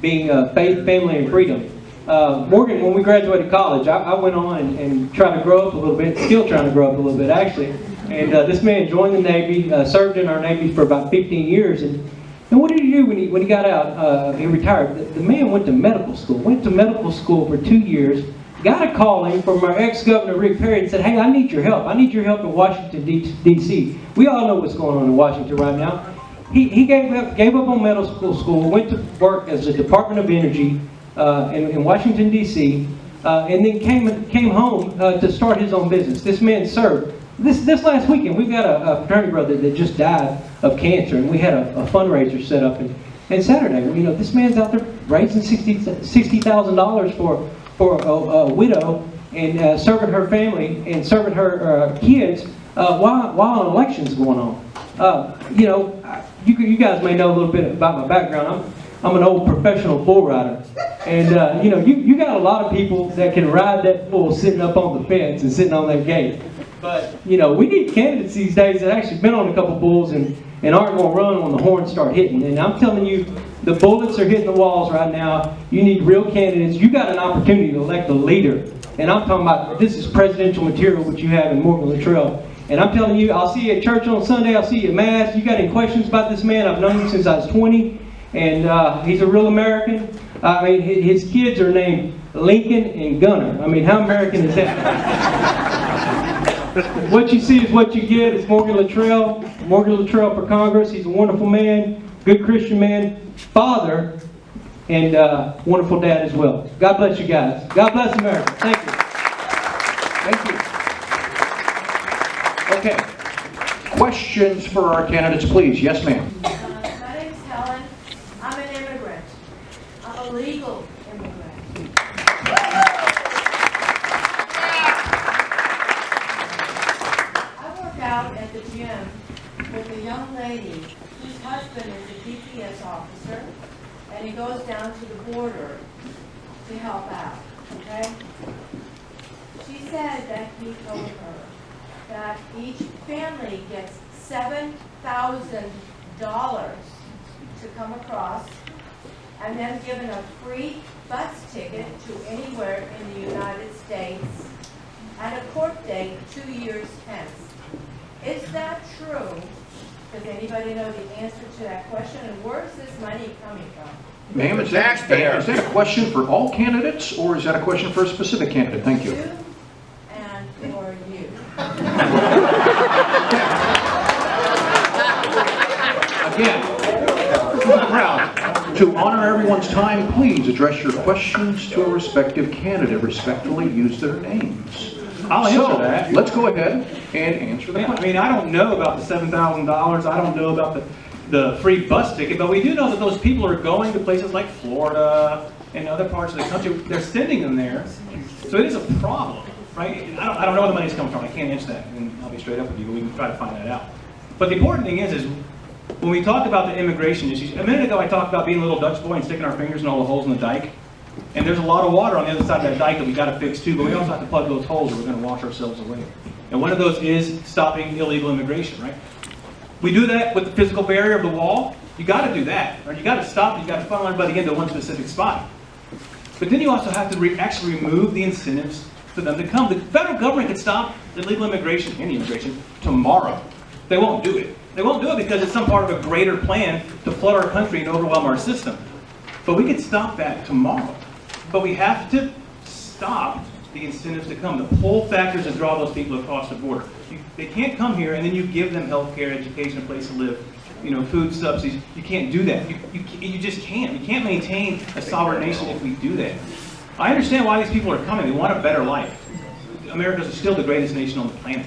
being faith, family, and freedom. Morgan, when we graduated college, I went on and tried to grow up a little bit, still trying to grow up a little bit actually. And this man joined the Navy, served in our Navy for about 15 years. And what did he do when he got out? He retired. The man went to medical school, for 2 years, got a calling from our ex-governor Rick Perry and said, hey, I need your help. I need your help in Washington, D.C. We all know what's going on in Washington right now. He gave up on medical school, went to work as the Department of Energy in Washington, D.C., and then came home to start his own business. This man served. This last weekend, we've got a fraternity brother that just died of cancer, and we had a fundraiser set up. And Saturday, you know, this man's out there raising $60,000 for a widow and serving her family and serving her kids while an election's going on. You know, you guys may know a little bit about my background. I'm an old professional bull rider. And, you know, you got a lot of people that can ride that bull sitting up on the fence and sitting on that gate. But, you know, we need candidates these days that actually been on a couple bulls and aren't going to run when the horns start hitting. And I'm telling you, the bullets are hitting the walls right now. You need real candidates. You got an opportunity to elect a leader. And I'm talking about, this is presidential material, which you have in Morgan Luttrell. And I'm telling you, I'll see you at church on Sunday. I'll see you at Mass. You got any questions about this man? I've known him since I was 20. And he's a real American. I mean, his kids are named Lincoln and Gunner. I mean, how American is that? What you see is what you get. It's Morgan Luttrell. Morgan Luttrell for Congress. He's a wonderful man, good Christian man, father, and wonderful dad as well. God bless you guys. God bless America. Thank you. Thank you. Okay. Questions for our candidates, please. Yes, ma'am. My name's Helen. I'm an immigrant. I'm a legal immigrant. I work out at the gym with a young lady whose husband is a GPS officer, and he goes down to the border to help out, okay? She said that he told her that each family gets $7,000 to come across, and then given a free bus ticket to anywhere in the United States, and a court date 2 years hence. Is that true? Does anybody know the answer to that question? And where's this money coming from? Ma'am, is that a question for all candidates, or is that a question for a specific candidate? Thank you. You and for you. Again, proud to honor everyone's time, please address your questions to a respective candidate. Respectfully use their names. I'll answer that. Let's go ahead and answer the question. I mean, I don't know about the $7,000. I don't know about the free bus ticket, but we do know that those people are going to places like Florida and other parts of the country. They're sending them there. So it is a problem, right? I don't know where the money's coming from. I can't answer that, and I'll be straight up with you, but we can try to find that out. But the important thing is when we talk about the immigration issues, a minute ago I talked about being a little Dutch boy and sticking our fingers in all the holes in the dike. And there's a lot of water on the other side of that dike that we got to fix too, but we also have to plug those holes or we're going to wash ourselves away. And one of those is stopping illegal immigration, right? We do that with the physical barrier of the wall. You got to do that, right? You got to stop it. You got to funnel everybody into one specific spot. But then you also have to actually remove the incentives for them to come. The federal government could stop illegal immigration, any immigration, tomorrow. They won't do it. They won't do it because it's some part of a greater plan to flood our country and overwhelm our system. But we could stop that tomorrow. But we have to stop the incentives to come, the pull factors that draw those people across the border. They can't come here and then you give them health care, education, a place to live, food subsidies. You can't do that. You just can't. You can't maintain a sovereign nation if we do that. I understand why these people are coming. They want a better life. America's still the greatest nation on the planet.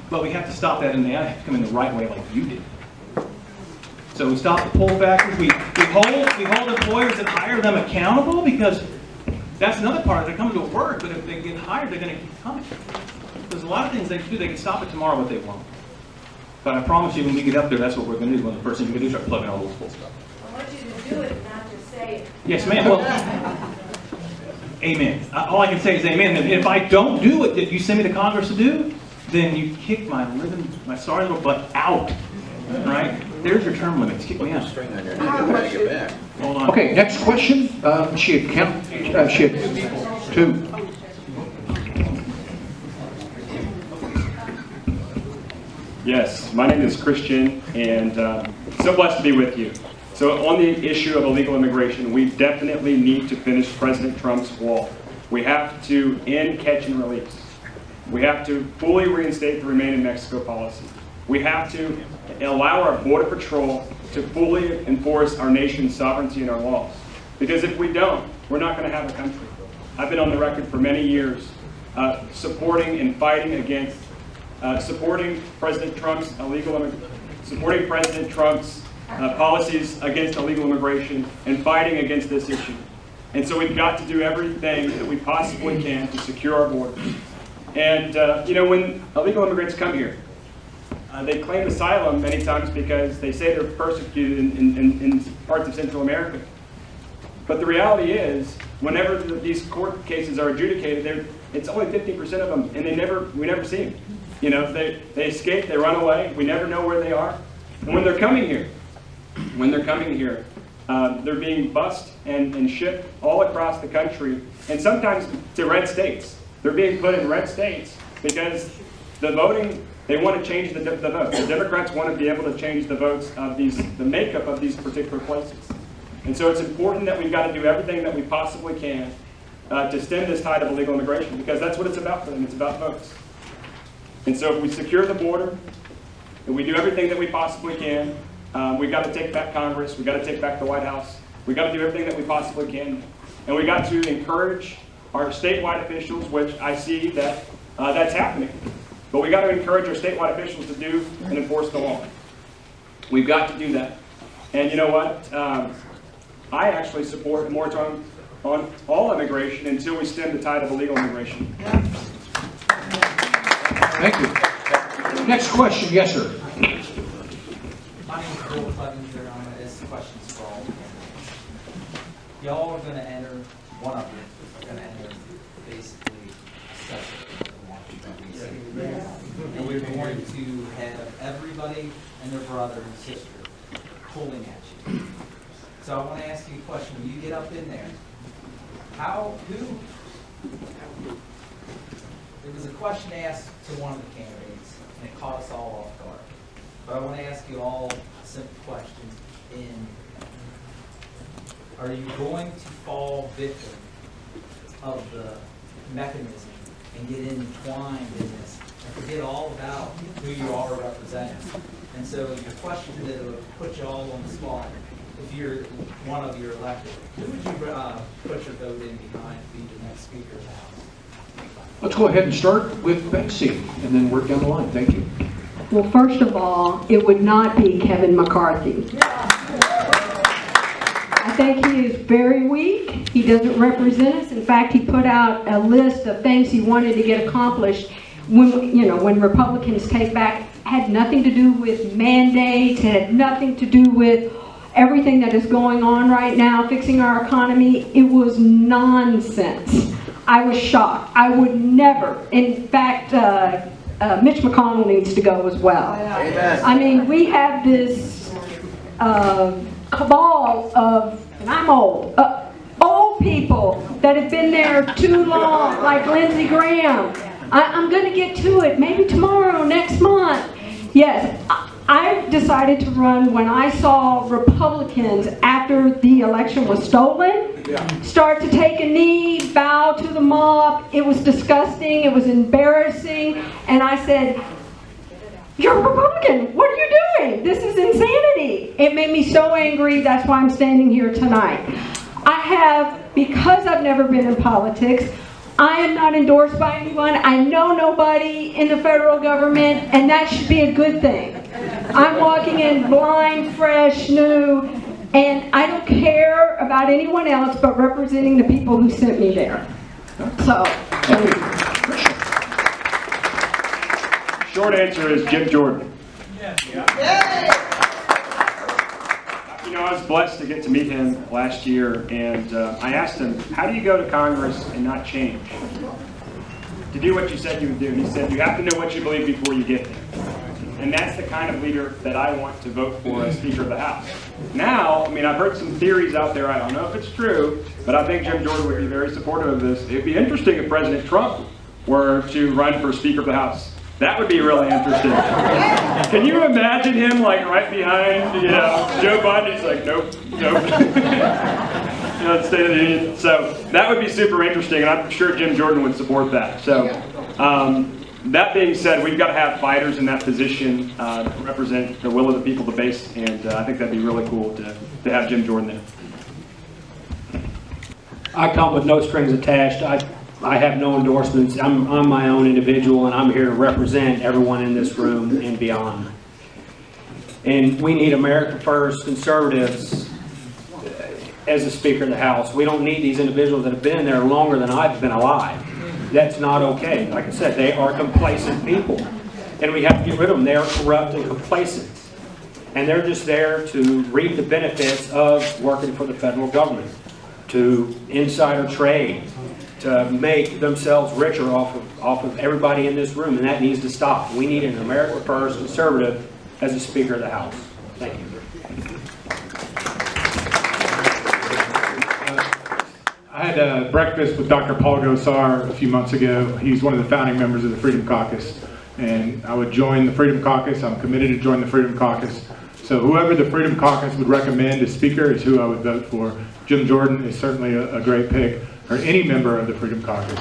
But we have to stop that, and they have to come in the right way like you did. So we stop the pull factors. We hold employers that hire them accountable, because that's another part. They're coming to work, but if they get hired, they're going to keep coming. There's a lot of things they can do. They can stop it tomorrow, but they won't. But I promise you, when we get up there, that's what we're going to do. One of the first things we're going to do is start plugging all those full stuff. I want you to do it, not just say it. Yes, ma'am. Well, amen. All I can say is amen. And if I don't do it that you send me to Congress to do, then you kick my sorry little butt out. Right? There's your term limits. Kick me out. Hold on. Okay, next question. She had two. Yes, my name is Christian, and so blessed to be with you. So on the issue of illegal immigration, we definitely need to finish President Trump's wall. We have to end catch and release. We have to fully reinstate the Remain in Mexico policy. We have to allow our Border Patrol to fully enforce our nation's sovereignty and our laws. Because if we don't, we're not going to have a country. I've been on the record for many years supporting and fighting against, supporting President Trump's policies against illegal immigration and fighting against this issue. And so we've got to do everything that we possibly can to secure our borders. And when illegal immigrants come here, they claim asylum many times because they say they're persecuted in parts of Central America. But the reality is, whenever these court cases are adjudicated, it's only 15% of them, and we never see them. They escape, they run away, we never know where they are. And when they're coming here, they're being bussed and shipped all across the country, and sometimes to red states. They're being put in red states because the voting, they want to change the vote. The Democrats want to be able to change the votes of the makeup of these particular places. And so it's important that we've got to do everything that we possibly can to stem this tide of illegal immigration, because that's what it's about for them. It's about votes. And so if we secure the border, and we do everything that we possibly can, we've got to take back Congress, we've got to take back the White House, we've got to do everything that we possibly can. And we've got to encourage our statewide officials, which I see that that's happening. But we've got to encourage our statewide officials to do and enforce the law. We've got to do that. And you know what? I actually support a moratorium on all immigration until we stem the tide of illegal immigration. Thank you. Next question. Yes, sir. My name is Bill Clevenger. This question's for all. Y'all are going to enter, one of you are going to enter basically a session in Washington, D.C. And we're going to have everybody and their brother and sister pulling at you. So I want to ask you a question. When you get up in there, there was a question asked to one of the candidates, and it caught us all off guard. But I want to ask you all a simple question. Are you going to fall victim of the mechanism and get entwined in this and forget all about who you are representing? And so the question that would put you all on the spot, if you're one of your elected, who would you put your vote in behind to be the next Speaker of the House? Let's go ahead and start with Betsy, and then work down the line. Thank you. Well, first of all, it would not be Kevin McCarthy. I think he is very weak. He doesn't represent us. In fact, he put out a list of things he wanted to get accomplished when Republicans take back. Had nothing to do with mandates, had nothing to do with everything that is going on right now, fixing our economy. It was nonsense. I was shocked. I would never. In fact, Mitch McConnell needs to go as well. Amen. I mean, we have this cabal of, and I'm old people that have been there too long, like Lindsey Graham. I'm going to get to it, maybe tomorrow, next month. Yes, I decided to run when I saw Republicans, after the election was stolen, start to take a knee, bow to the mob. It was disgusting, it was embarrassing, and I said, "You're a Republican, what are you doing? This is insanity." It made me so angry, that's why I'm standing here tonight. Because I've never been in politics, I am not endorsed by anyone. I know nobody in the federal government, and that should be a good thing. I'm walking in blind, fresh, new, and I don't care about anyone else but representing the people who sent me there. So, thank you. Short answer is Jim Jordan. You know, I was blessed to get to meet him last year, and I asked him, how do you go to Congress and not change? To do what you said you would do. And he said, you have to know what you believe before you get there. And that's the kind of leader that I want to vote for as Speaker of the House. Now, I mean, I've heard some theories out there, I don't know if it's true, but I think Jim Jordan would be very supportive of this. It'd be interesting if President Trump were to run for Speaker of the House. That would be really interesting. Can you imagine him like right behind, Joe Biden? He's like, nope, nope. The State of the Union. So that would be super interesting, and I'm sure Jim Jordan would support that. So that being said, we've got to have fighters in that position to represent the will of the people, the base, and I think that'd be really cool to have Jim Jordan there. I come with no strings attached. I have no endorsements. I'm my own individual, and I'm here to represent everyone in this room and beyond. And we need America First conservatives as the Speaker of the House. We don't need these individuals that have been there longer than I've been alive. That's not okay. Like I said, they are complacent people, and we have to get rid of them. They are corrupt and complacent, and they're just there to reap the benefits of working for the federal government, to insider trade, to make themselves richer off of everybody in this room, and that needs to stop. We need an America First conservative as the Speaker of the House. Thank you. I had breakfast with Dr. Paul Gosar a few months ago. He's one of the founding members of the Freedom Caucus, and I would join the Freedom Caucus. I'm committed to join the Freedom Caucus. So whoever the Freedom Caucus would recommend as Speaker is who I would vote for. Jim Jordan is certainly a great pick, or any member of the Freedom Caucus,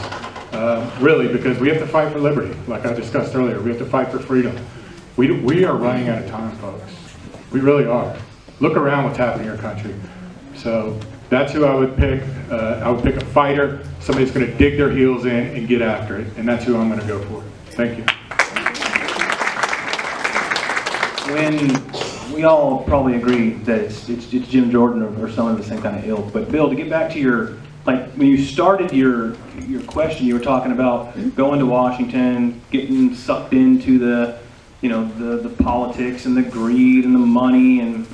really, because we have to fight for liberty, like I discussed earlier. We have to fight for freedom. We are running out of time, folks. We really are. Look around what's happening in our country. So that's who I would pick. I would pick a fighter, somebody that's going to dig their heels in and get after it, and that's who I'm going to go for. Thank you. When we all probably agree that it's Jim Jordan or someone of the same kind of ilk, but Bill, to get back to your, like when you started your question, you were talking about going to Washington, getting sucked into the politics and the greed and the money. And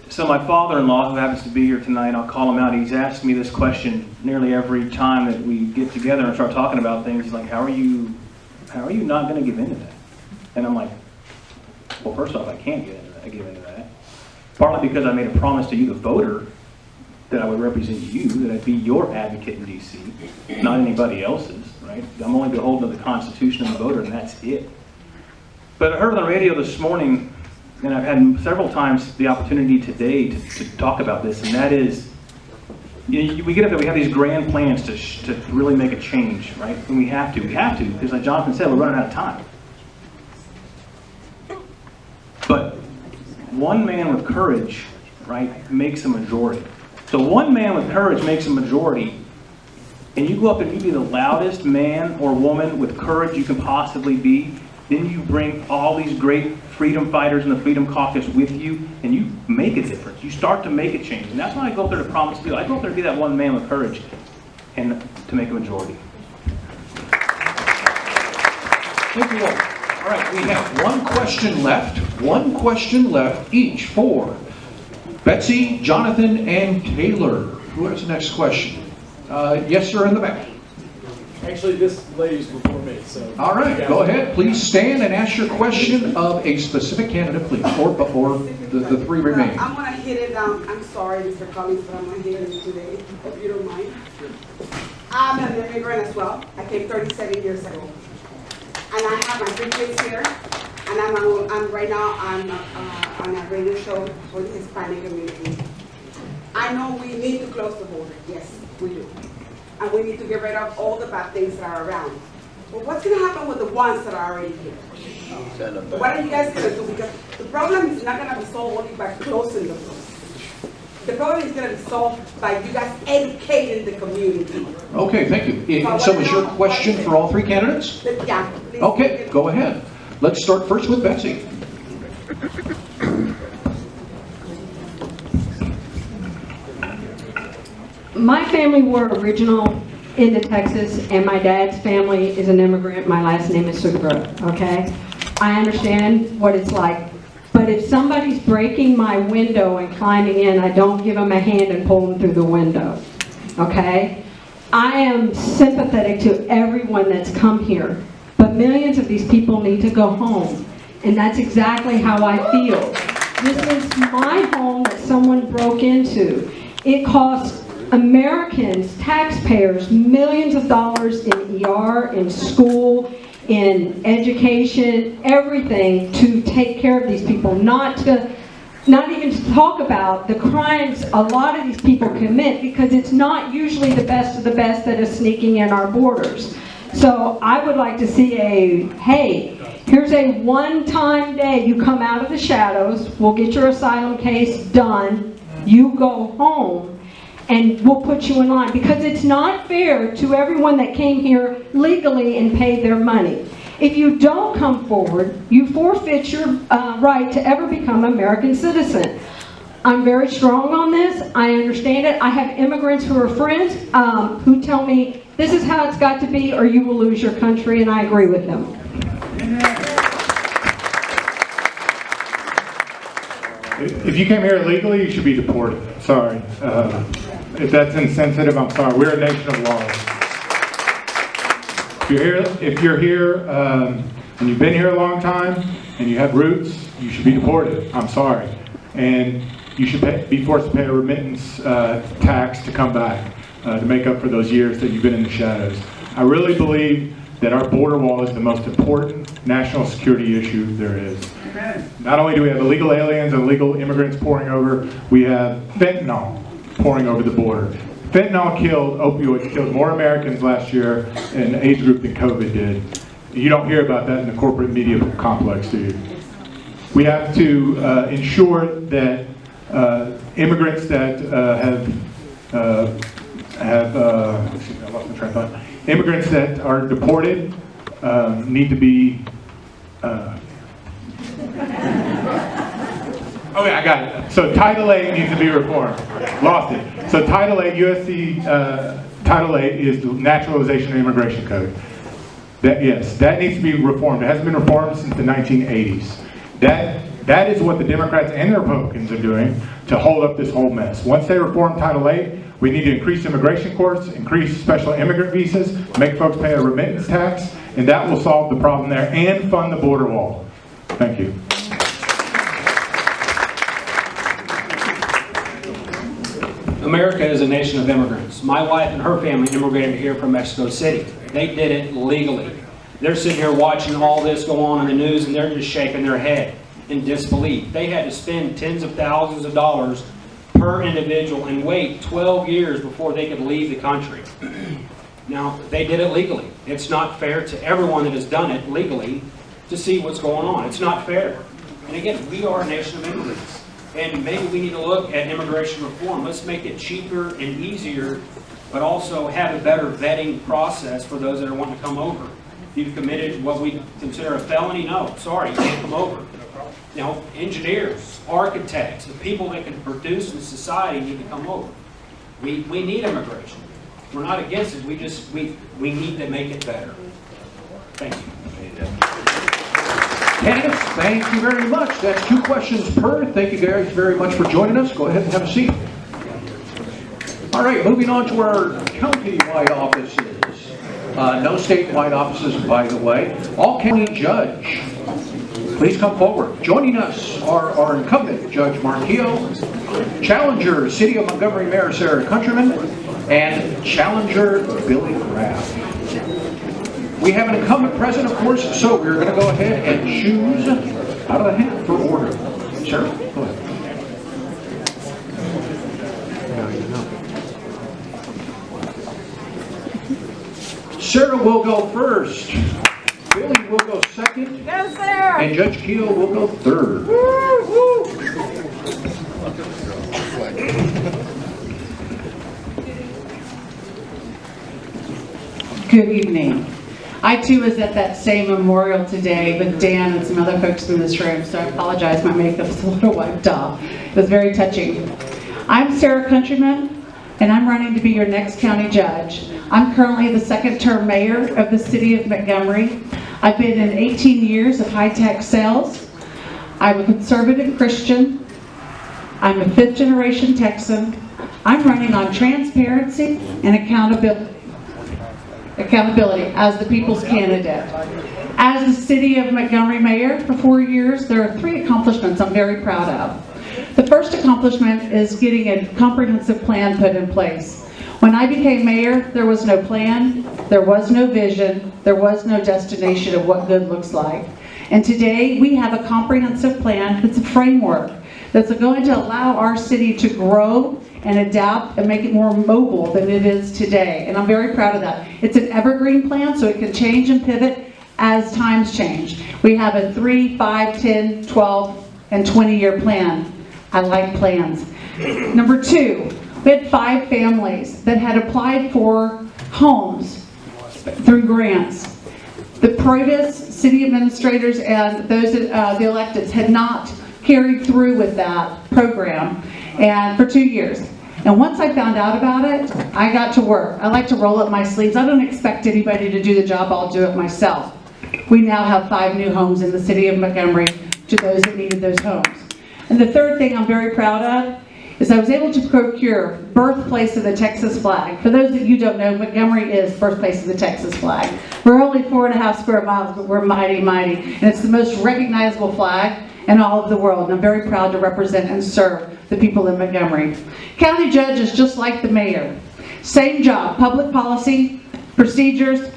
so my father-in-law, who happens to be here tonight, I'll call him out, he's asked me this question nearly every time that we get together and start talking about things. He's like, how are you not going to give in to that? And I'm like, well, first off, I can't give into that. Partly because I made a promise to you, the voter, that I would represent you, that I'd be your advocate in D.C., not anybody else's, right? I'm only beholden to the Constitution and the voter, and that's it. But I heard on the radio this morning, and I've had several times the opportunity today to talk about this, and that is, we get up there, we have these grand plans to really make a change, right? And we have to, because like Jonathan said, we're running out of time. But one man with courage, right, makes a majority. So one man with courage makes a majority, and you go up and you be the loudest man or woman with courage you can possibly be, then you bring all these great freedom fighters in the Freedom Caucus with you, and you make a difference. You start to make a change. And that's what I go up there to promise to do. I go up there to be that one man with courage and to make a majority. Thank you all. All right, we have one question left each for Betsy, Jonathan, and Taylor. Who has the next question? Yes, sir, in the back. Actually, this lady's before me, so. All right, go ahead. Please stand and ask your question of a specific candidate, please, or the three remaining. I'm going to hit it down. I'm sorry, Mr. Collins, but I'm going to hit it today, if you don't mind. I'm an immigrant as well. I came 37 years ago. And I have my 3 kids here. and right now I'm on a radio show for the Hispanic community. I know we need to close the border, yes, we do. And we need to get rid of all the bad things that are around. But what's going to happen with the ones that are already here? What are you guys going to do? Because the problem is not going to be solved only by closing the border. The problem is going to be solved by you guys educating the community. Okay, thank you. So is your question for all three candidates? Yeah. Please. Okay, go ahead. Let's start first with Betsy. My family were original into Texas, and my dad's family is an immigrant. My last name is Sugra, okay? I understand what it's like. But if somebody's breaking my window and climbing in, I don't give them a hand and pull them through the window, okay? I am sympathetic to everyone that's come here, but millions of these people need to go home, and that's exactly how I feel. This is my home that someone broke into. It costs Americans, taxpayers, millions of dollars in ER, in school, in education, everything to take care of these people, not even to talk about the crimes a lot of these people commit, because it's not usually the best of the best that is sneaking in our borders. So I would like to see hey, here's a one-time day, you come out of the shadows, we'll get your asylum case done, you go home, and we'll put you in line, because it's not fair to everyone that came here legally and paid their money. If you don't come forward, you forfeit your right to ever become an American citizen. I'm very strong on this. I understand it. I have immigrants who are friends who tell me this is how it's got to be or you will lose your country, and I agree with them. If you came here illegally, you should be deported. Sorry. If that's insensitive, I'm sorry. We're a nation of laws. If you're here and you've been here a long time and you have roots, you should be deported. I'm sorry. And you should be forced to pay a remittance tax to come back to make up for those years that you've been in the shadows. I really believe that our border wall is the most important national security issue there is. Not only do we have illegal aliens and illegal immigrants pouring over, we have fentanyl pouring over the border. Opioids killed more Americans last year in the age group than COVID did. You don't hear about that in the corporate media complex, do you? We have to ensure that immigrants that excuse me, I lost my train of thought. Immigrants that are deported need to be oh yeah, I got it. So Title 8 needs to be reformed. Lost it. So Title 8, USC Title 8 is the Naturalization and Immigration Code. Yes, that needs to be reformed. It hasn't been reformed since the 1980s. That is what the Democrats and the Republicans are doing to hold up this whole mess. Once they reform Title 8, we need to increase immigration courts, increase special immigrant visas, make folks pay a remittance tax, and that will solve the problem there and fund the border wall. Thank you. America is a nation of immigrants. My wife and her family immigrated here from Mexico City. They did it legally. They're sitting here watching all this go on in the news, and they're just shaking their head in disbelief. They had to spend tens of thousands of dollars per individual and wait 12 years before they could leave the country. Now, they did it legally. It's not fair to everyone that has done it legally to see what's going on. It's not fair. And again, we are a nation of immigrants. And maybe we need to look at immigration reform. Let's make it cheaper and easier, but also have a better vetting process for those that are wanting to come over. If you've committed what we consider a felony, no, sorry, you can't come over. Now, engineers, architects, the people that can produce in society need to come over. We need immigration. We're not against it. We need to make it better. Thank you. Candidates, thank you very much. That's 2 questions per. Thank you guys very much for joining us. Go ahead and have a seat. All right, moving on to our county-wide offices. No statewide offices, by the way. All county judge, please come forward. Joining us are our incumbent, Judge Marquillo, challenger, City of Montgomery Mayor Sarah Countryman, and challenger Billy Graff. We have an incumbent present, of course, so we're going to go ahead and choose out of the hat for order. Sarah, go ahead. Sarah will go first. Billy will go second. Go, Sarah! And Judge Keel will go third. Good evening. I too was at that same memorial today with Dan and some other folks in this room, so I apologize, my makeup's a little wiped off. It was very touching. I'm Sarah Countryman, and I'm running to be your next county judge. I'm currently the second-term mayor of the city of Montgomery. I've been in 18 years of high-tech sales. I'm a conservative Christian. I'm a fifth-generation Texan. I'm running on transparency and accountability as the people's candidate. As the city of Montgomery mayor for 4 years, there are 3 accomplishments I'm very proud of. The first accomplishment is getting a comprehensive plan put in place. When I became mayor, there was no plan, there was no vision, there was no destination of what good looks like. And today, we have a comprehensive plan that's a framework that's going to allow our city to grow and adapt and make it more mobile than it is today. And I'm very proud of that. It's an evergreen plan, so it can change and pivot as times change. We have a 3, 5, 10, 12, and 20-year plan. I like plans. Number 2, we had 5 families that had applied for homes through grants. The previous city administrators and those the electeds had not carried through with that program and for 2 years. And once I found out about it, I got to work. I like to roll up my sleeves. I don't expect anybody to do the job, I'll do it myself. We now have 5 new homes in the city of Montgomery to those that needed those homes. And the third thing I'm very proud of is I was able to procure birthplace of the Texas flag. For those that you don't know, Montgomery is birthplace of the Texas flag. We're only 4.5 square miles, but we're mighty, mighty. And it's the most recognizable flag in all of the world. And I'm very proud to represent and serve the people in Montgomery. County judge is just like the mayor. Same job, public policy, procedures,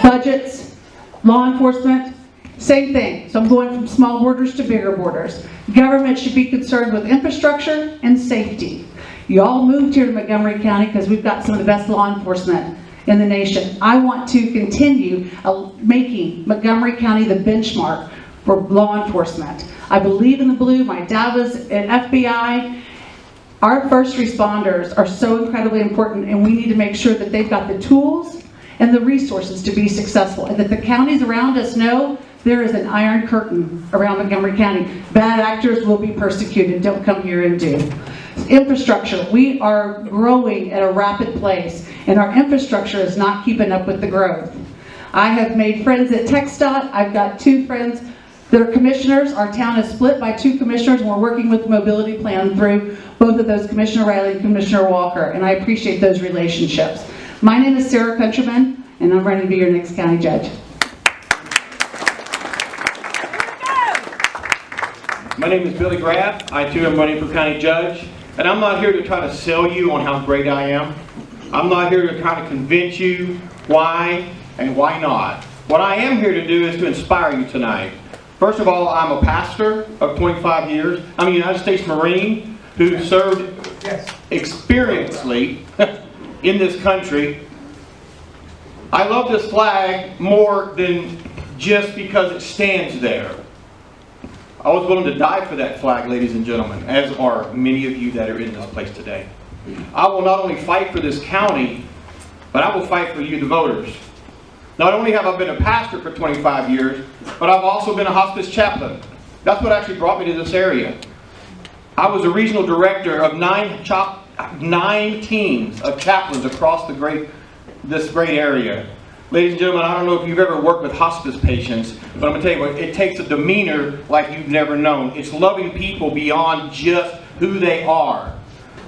budgets, law enforcement, same thing. So I'm going from small borders to bigger borders. Government should be concerned with infrastructure and safety. You all moved here to Montgomery County because we've got some of the best law enforcement in the nation. I want to continue making Montgomery County the benchmark for law enforcement. I believe in the blue. My dad was at FBI. Our first responders are so incredibly important, and we need to make sure that they've got the tools and the resources to be successful, and that the counties around us know there is an iron curtain around Montgomery County. Bad actors will be persecuted. Don't come here and do. Infrastructure. We are growing at a rapid pace, and our infrastructure is not keeping up with the growth. I have made friends at TxDOT. I've got 2 friends that are commissioners. Our town is split by 2 commissioners, and we're working with the mobility plan through both of those, Commissioner Riley and Commissioner Walker, and I appreciate those relationships. My name is Sarah Countryman, and I'm ready to be your next county judge. My name is Billy Graff. I too am running for county judge, and I'm not here to try to sell you on how great I am. I'm not here to try to convince you why and why not. What I am here to do is to inspire you tonight. First of all, I'm a pastor of 25 years. I'm a United States Marine who served experientially in this country. I love this flag more than just because it stands there. I was willing to die for that flag, ladies and gentlemen, as are many of you that are in this place today. I will not only fight for this county, but I will fight for you, the voters. Not only have I been a pastor for 25 years, but I've also been a hospice chaplain. That's what actually brought me to this area. I was a regional director of 9 teams of chaplains across this great area. Ladies and gentlemen, I don't know if you've ever worked with hospice patients, but I'm going to tell you what, it takes a demeanor like you've never known. It's loving people beyond just who they are.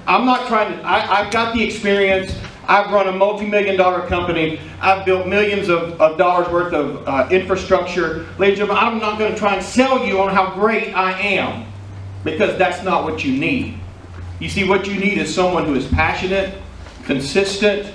I'm not trying to, I've got the experience. I've run a multi-million-dollar company. I've built millions of dollars worth of infrastructure. Ladies and gentlemen, I'm not going to try and sell you on how great I am, because that's not what you need. You see, what you need is someone who is passionate, consistent,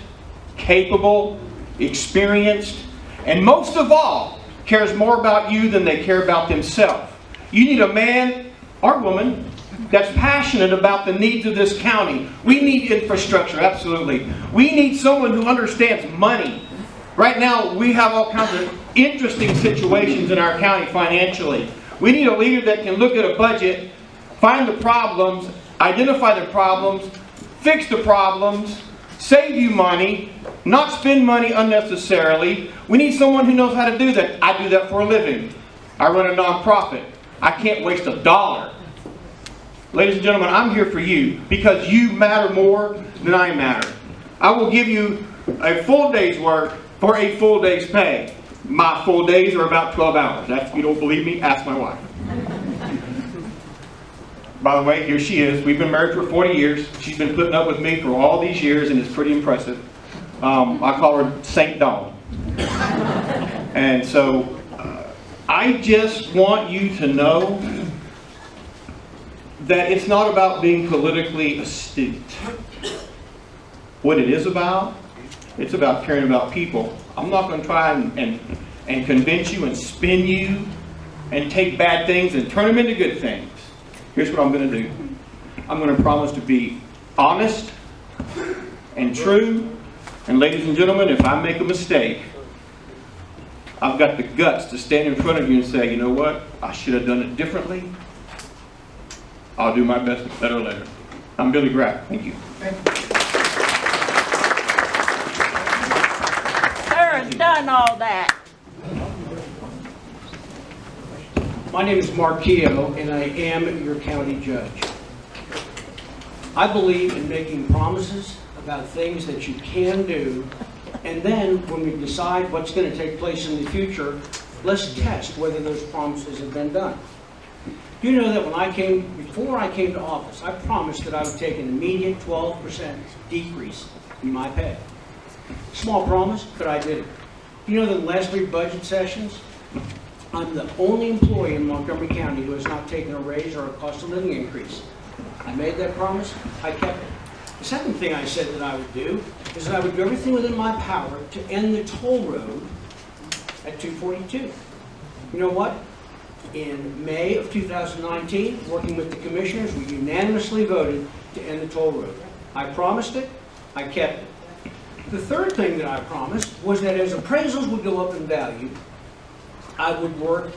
capable, experienced, and most of all, cares more about you than they care about themselves. You need a man or woman that's passionate about the needs of this county. We need infrastructure, absolutely. We need someone who understands money. Right now, we have all kinds of interesting situations in our county financially. We need a leader that can look at a budget, find the problems, identify the problems, fix the problems, save you money, not spend money unnecessarily. We need someone who knows how to do that. I do that for a living. I run a nonprofit. I can't waste a dollar. Ladies and gentlemen, I'm here for you because you matter more than I matter. I will give you a full day's work for a full day's pay. My full days are about 12 hours. If you don't believe me, ask my wife. By the way, here she is. We've been married for 40 years. She's been putting up with me for all these years, and it's pretty impressive. I call her Saint Dawn. And so, I just want you to know that it's not about being politically astute. What it is about, it's about caring about people. I'm not going to try and convince you and spin you and take bad things and turn them into good things. Here's what I'm going to do. I'm going to promise to be honest and true. And ladies and gentlemen, if I make a mistake, I've got the guts to stand in front of you and say, you know what? I should have done it differently. I'll do my best better later. I'm Billy Graff. Thank you. Sarah's done all that. My name is Mark Keogh, and I am your county judge. I believe in making promises about things that you can do, and then when we decide what's going to take place in the future, let's test whether those promises have been done. You know that before I came to office, I promised that I would take an immediate 12% decrease in my pay. Small promise, but I did it. You know that in the last 3 budget sessions, I'm the only employee in Montgomery County who has not taken a raise or a cost of living increase. I made that promise, I kept it. The second thing I said that I would do is that I would do everything within my power to end the toll road at 242. You know what? In May of 2019, working with the commissioners, we unanimously voted to end the toll road. I promised it, I kept it. The third thing that I promised was that as appraisals would go up in value, I would work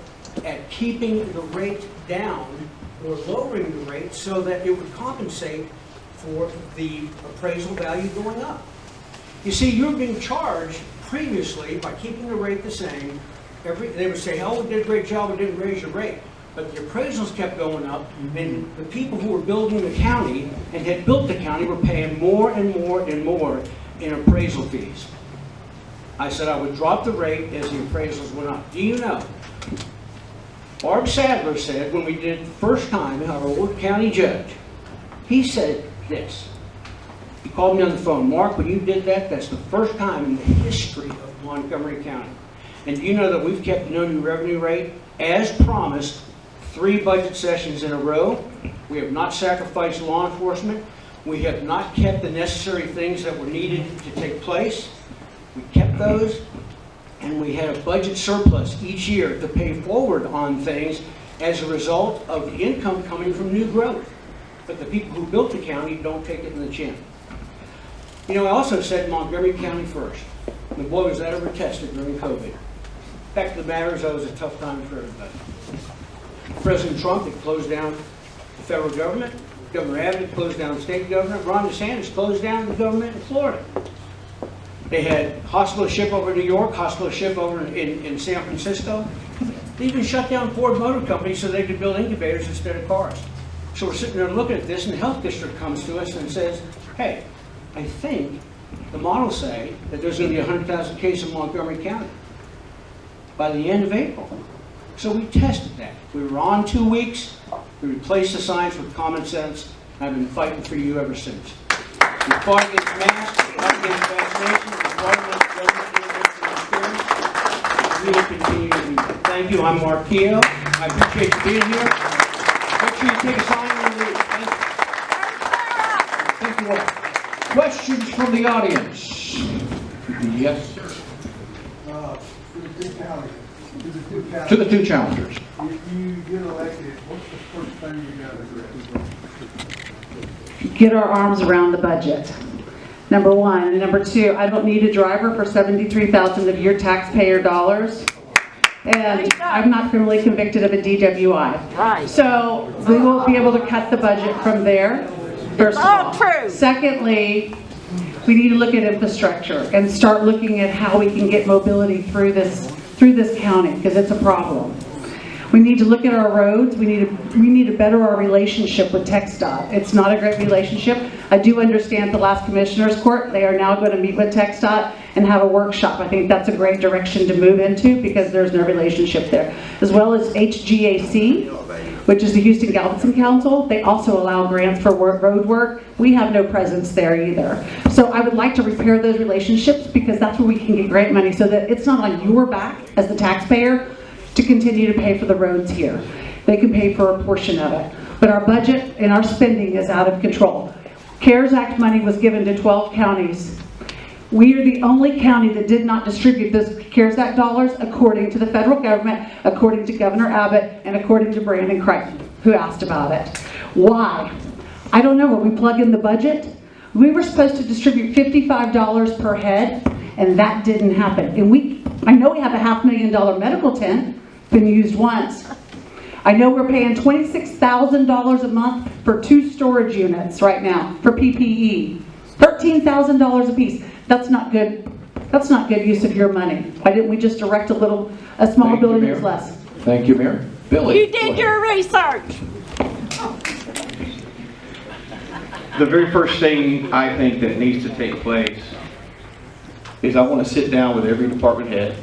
at keeping the rate down or lowering the rate so that it would compensate for the appraisal value going up. You see, you're being charged previously by keeping the rate the same. They would say, oh, we did a great job, we didn't raise your rate. But the appraisals kept going up, and the people who were building the county and had built the county were paying more and more and more in appraisal fees. I said I would drop the rate as the appraisals went up. Do you know? Barb Sadler said when we did it the first time, our old county judge, he said this. He called me on the phone, Mark, when you did that, that's the first time in the history of Montgomery County. And do you know that we've kept no new revenue rate? As promised, 3 budget sessions in a row. We have not sacrificed law enforcement. We have not kept the necessary things that were needed to take place. We kept those, and we had a budget surplus each year to pay forward on things as a result of the income coming from new growth. But the people who built the county don't take it in the chin. You know, I also said Montgomery County first. And boy, was that ever tested during COVID. Fact of the matter is, that was a tough time for everybody. President Trump had closed down the federal government. Governor Abbott closed down the state government. Ron DeSantis closed down the government in Florida. They had hospital ship over in New York, hospital ship over in San Francisco. They even shut down Ford Motor Company so they could build incubators instead of cars. So we're sitting there looking at this, and the health district comes to us and says, hey, I think the models say that there's going to be 100,000 cases in Montgomery County by the end of April. So we tested that. We were on 2 weeks. We replaced the science with common sense. And I've been fighting for you ever since. We fought against masks, we fought against vaccinations, we fought against government intervention. We will continue to do that. Thank you. I'm Mark Keogh. I appreciate you being here. Make sure you take a sign when you leave. Thank you. Thank you all. Questions from the audience? Yes, sir. To the two challengers. If you get elected, what's the first thing you gotta do? Get our arms around the budget. Number one. And number two, I don't need a driver for $73,000 of your taxpayer dollars. And I'm not criminally convicted of a DWI. Right. So we will be able to cut the budget from there, first of all. True. Secondly, we need to look at infrastructure and start looking at how we can get mobility through this county, because it's a problem. We need to look at our roads. We need to better our relationship with TxDOT. It's not a great relationship. I do understand the last Commissioners Court, they are now going to meet with TxDOT and have a workshop. I think that's a great direction to move into because there's no relationship there. As well as HGAC, which is the Houston Galveston Council. They also allow grants for road work. We have no presence there either. So I would like to repair those relationships because that's where we can get grant money so that it's not on your back as the taxpayer to continue to pay for the roads here. They can pay for a portion of it. But our budget and our spending is out of control. CARES Act money was given to 12 counties. We are the only county that did not distribute those CARES Act dollars according to the federal government, according to Governor Abbott, and according to Brandon Crichton, who asked about it. Why? I don't know. Where we plug in the budget, we were supposed to distribute $55 per head, and that didn't happen. And I know we have a $500,000 medical tent, been used once. I know we're paying $26,000 a month for 2 storage units right now for PPE. $13,000 a piece. That's not good. That's not good use of your money. Why didn't we just direct a small building that's less? Thank you, Mayor. Billy. You did your research. The very first thing I think that needs to take place is I want to sit down with every department head,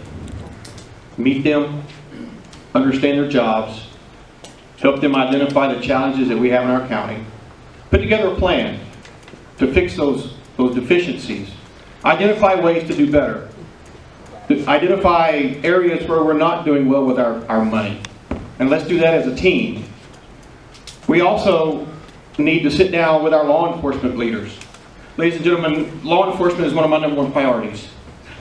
meet them, understand their jobs, help them identify the challenges that we have in our county, put together a plan to fix those deficiencies, identify ways to do better, identify areas where we're not doing well with our money, and let's do that as a team. We also need to sit down with our law enforcement leaders. Ladies and gentlemen, law enforcement is one of my #1 priorities.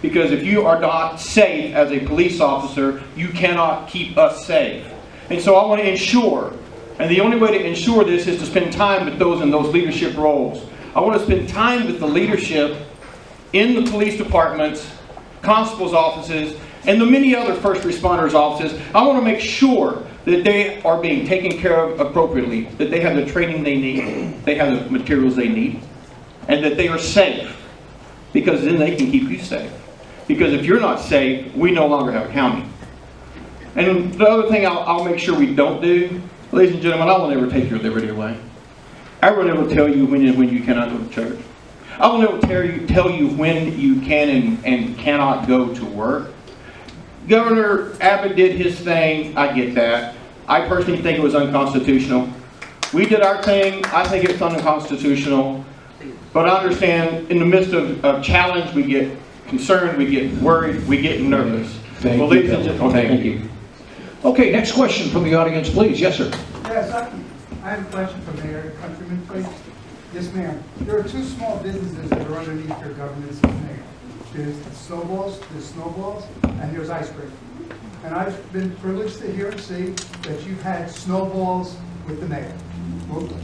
Because if you are not safe as a police officer, you cannot keep us safe. And so I want to ensure, and the only way to ensure this is to spend time with those in those leadership roles. I want to spend time with the leadership in the police departments, constables' offices, and the many other first responders' offices. I want to make sure that they are being taken care of appropriately, that they have the training they need, they have the materials they need, and that they are safe, because then they can keep you safe. Because if you're not safe, we no longer have a county. And the other thing I'll make sure we don't do, ladies and gentlemen, I will never take your liberty away. I will never tell you when you cannot go to church. I will never tell you when you can and cannot go to work. Governor Abbott did his thing. I get that. I personally think it was unconstitutional. We did our thing. I think it's unconstitutional. But I understand in the midst of challenge, we get concerned, we get worried, we get nervous. Thank you. Okay, next question from the audience, please. Yes, sir. Yes, I have a question for Mayor Countryman, please. Yes, ma'am. There are 2 small businesses that are underneath your governance as mayor. There's snowballs, and there's ice cream. And I've been privileged to hear and see that you've had snowballs with the mayor.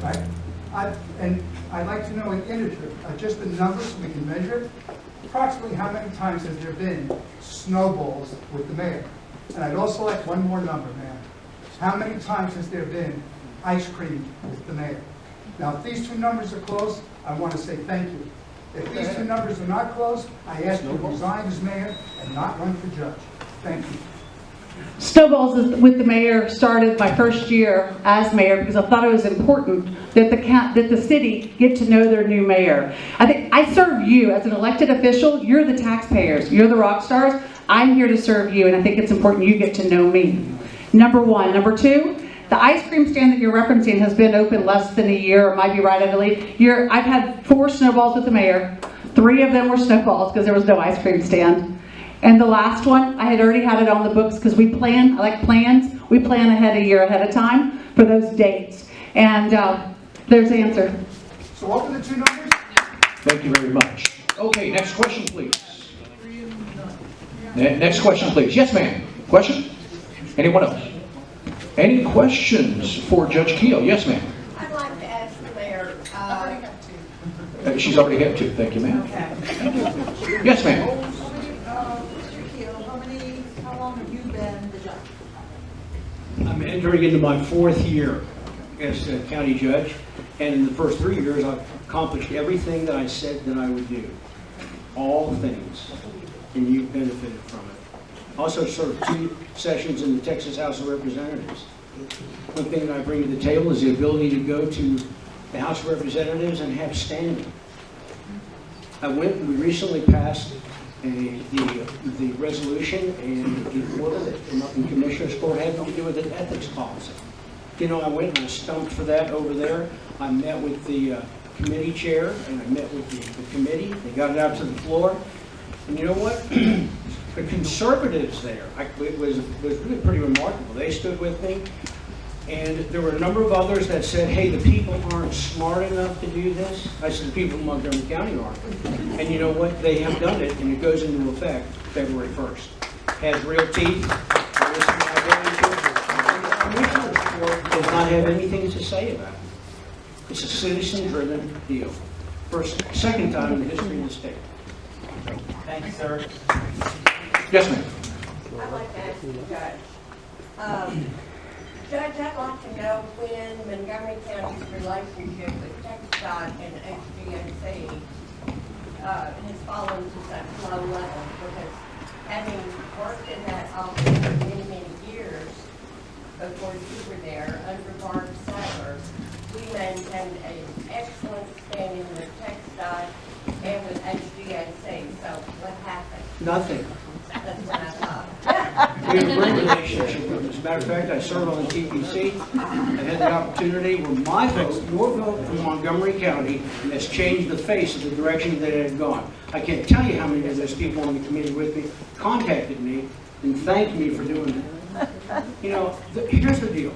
Right? And I'd like to know an integer, just the numbers so we can measure it. Approximately how many times has there been snowballs with the mayor? And I'd also like one more number, ma'am. How many times has there been ice cream with the mayor? Now, if these 2 numbers are close, I want to say thank you. If these 2 numbers are not close, I ask you to resign as mayor and not run for judge. Thank you. Snowballs with the mayor started my first year as mayor because I thought it was important that the city get to know their new mayor. I think I serve you as an elected official. You're the taxpayers. You're the rock stars. I'm here to serve you, and I think it's important you get to know me. Number 1. Number 2, the ice cream stand that you're referencing has been open less than a year. It might be right, I believe. I've had 4 snowballs with the mayor. 3 of them were snowballs because there was no ice cream stand. And the last one, I had already had it on the books because we plan, I like plans. We plan a year ahead of time for those dates. And there's the answer. So what were the 2 numbers? Thank you very much. Okay, next question, please. Next question, please. Yes, ma'am. Question? Anyone else? Any questions for Judge Keel? Yes, ma'am. I'd like to ask the mayor. She's already had two. Thank you, ma'am. Yes, ma'am. Mr. Keel, how long have you been the judge? I'm entering into my 4th year as a county judge, and in the first 3 years, I've accomplished everything that I said that I would do. All things, and you've benefited from it. Also served 2 sessions in the Texas House of Representatives. One thing that I bring to the table is the ability to go to the House of Representatives and have standing. We recently passed the resolution and the order that came up in Commissioner's Court had to do with an ethics policy. You know, I went and I stumped for that over there. I met with the committee chair and I met with the committee. They got it out to the floor. And you know what? The conservatives there, it was really pretty remarkable. They stood with me. And there were a number of others that said, hey, the people aren't smart enough to do this. I said, the people in Montgomery County aren't. And you know what? They have done it, and it goes into effect February 1st. Has real teeth. The Commissioner's Court does not have anything to say about it. It's a citizen-driven deal. Second time in the history of the state. Thank you, sir. Yes, ma'am. I'd like to ask the judge. Judge, I'd like to know when Montgomery County's relationship with TxDOT and HGNC has fallen to such low level, because having worked in that office for many, many years before you were there, under Barb Sadler, we maintained an excellent standing with TxDOT and with HGNC. So what happened? Nothing. That's what I thought. We have a great relationship with them. As a matter of fact, I serve on the TPC. I had the opportunity where my vote, your vote from Montgomery County, has changed the face of the direction that it had gone. I can't tell you how many of those people on the committee with me contacted me and thanked me for doing that. You know, here's the deal.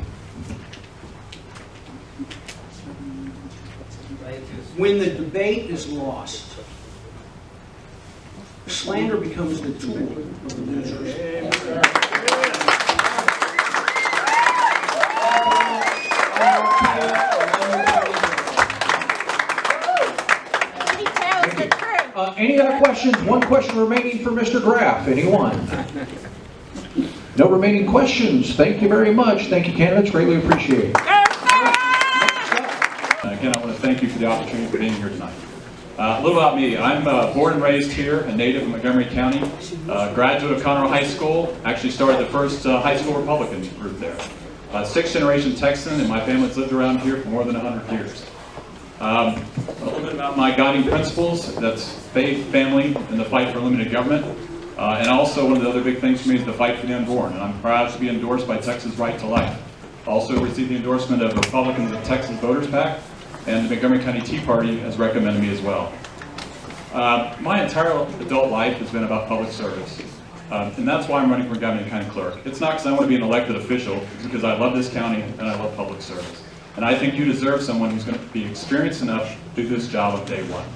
When the debate is lost, slander becomes the tool of the losers. He tells the truth. Any other questions? One question remaining for Mr. Graff. Anyone? No remaining questions. Thank you very much. Thank you, candidates. Greatly appreciate it. Again, I want to thank you for the opportunity for being here tonight. A little about me. I'm born and raised here, a native of Montgomery County, graduate of Conroe High School, actually started the first high school Republican group there. 6th generation Texan, and my family's lived around here for more than 100 years. A little bit about my guiding principles, that's faith, family, and the fight for limited government. And also one of the other big things for me is the fight for the unborn, and I'm proud to be endorsed by Texas Right to Life. Also received the endorsement of Republicans of Texas Voters PAC, and the Montgomery County Tea Party has recommended me as well. My entire adult life has been about public service, and that's why I'm running for Montgomery County Clerk. It's not because I want to be an elected official, it's because I love this county and I love public service. And I think you deserve someone who's going to be experienced enough to do this job on day one.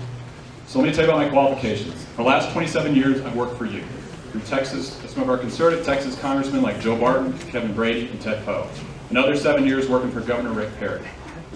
So let me tell you about my qualifications. For the last 27 years, I've worked for you. Through Texas, some of our conservative Texas congressmen like Joe Barton, Kevin Brady, and Ted Poe. Another 7 years working for Governor Rick Perry.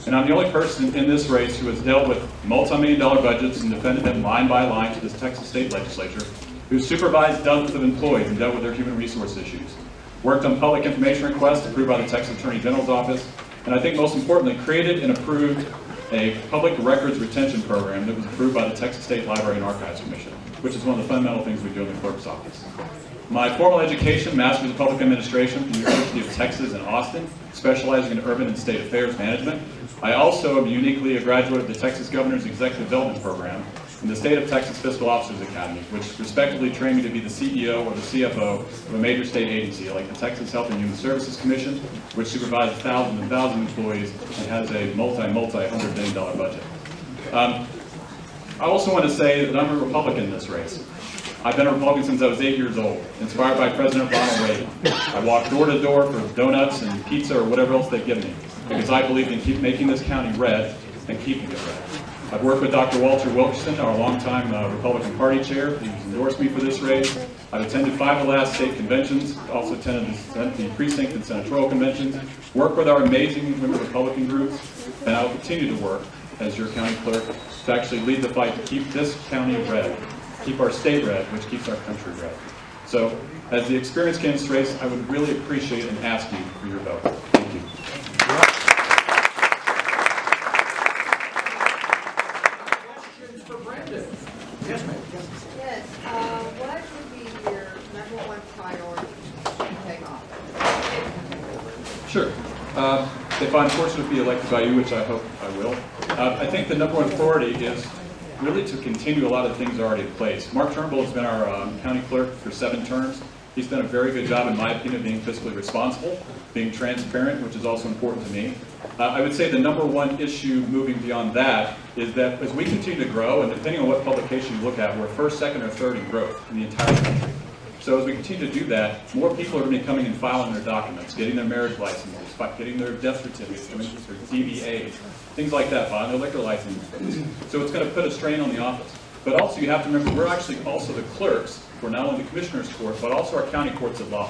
And I'm the only person in this race who has dealt with multi-million-dollar budgets and defended them line by line to this Texas state legislature, who supervised dozens of employees and dealt with their human resource issues, worked on public information requests approved by the Texas Attorney General's office, and I think most importantly, created and approved a public records retention program that was approved by the Texas State Library and Archives Commission, which is one of the fundamental things we do in the clerk's office. My formal education, Master's of Public Administration from the University of Texas in Austin, specializing in urban and state affairs management. I also am uniquely a graduate of the Texas Governor's Executive Development Program and the State of Texas Fiscal Officers Academy, which respectively trained me to be the CEO or the CFO of a major state agency like the Texas Health and Human Services Commission, which supervises thousands and thousands of employees and has a multi-$100 billion budget. I also want to say that I'm a Republican in this race. I've been a Republican since I was 8 years old, inspired by President Ronald Reagan. I walk door to door for donuts and pizza or whatever else they give me, because I believe in making this county red and keeping it red. I've worked with Dr. Walter Wilkerson, our longtime Republican Party chair. He's endorsed me for this race. I've attended 5 of the last state conventions, also attended the precinct and senatorial conventions, worked with our amazing women Republican groups, and I will continue to work as your county clerk to actually lead the fight to keep this county red, keep our state red, which keeps our country red. So, as the experienced candidates race, I would really appreciate and ask you for your vote. Thank you. Questions for Brandon? Yes, ma'am. Yes, what would be your #1 priority to take off? Sure. If I'm fortunate to be elected by you, which I hope I will, I think the #1 priority is really to continue a lot of things already in place. Mark Turnbull has been our county clerk for 7 terms. He's done a very good job, in my opinion, of being fiscally responsible, being transparent, which is also important to me. I would say the #1 issue moving beyond that is that as we continue to grow, and depending on what publication you look at, we're first, second, or third in growth in the entire country. So as we continue to do that, more people are going to be coming and filing their documents, getting their marriage licenses, getting their death certificates, doing their DBAs, things like that, filing their liquor licenses. So it's going to put a strain on the office. But also you have to remember, we're actually also the clerks for not only the Commissioner's Court, but also our county courts of law.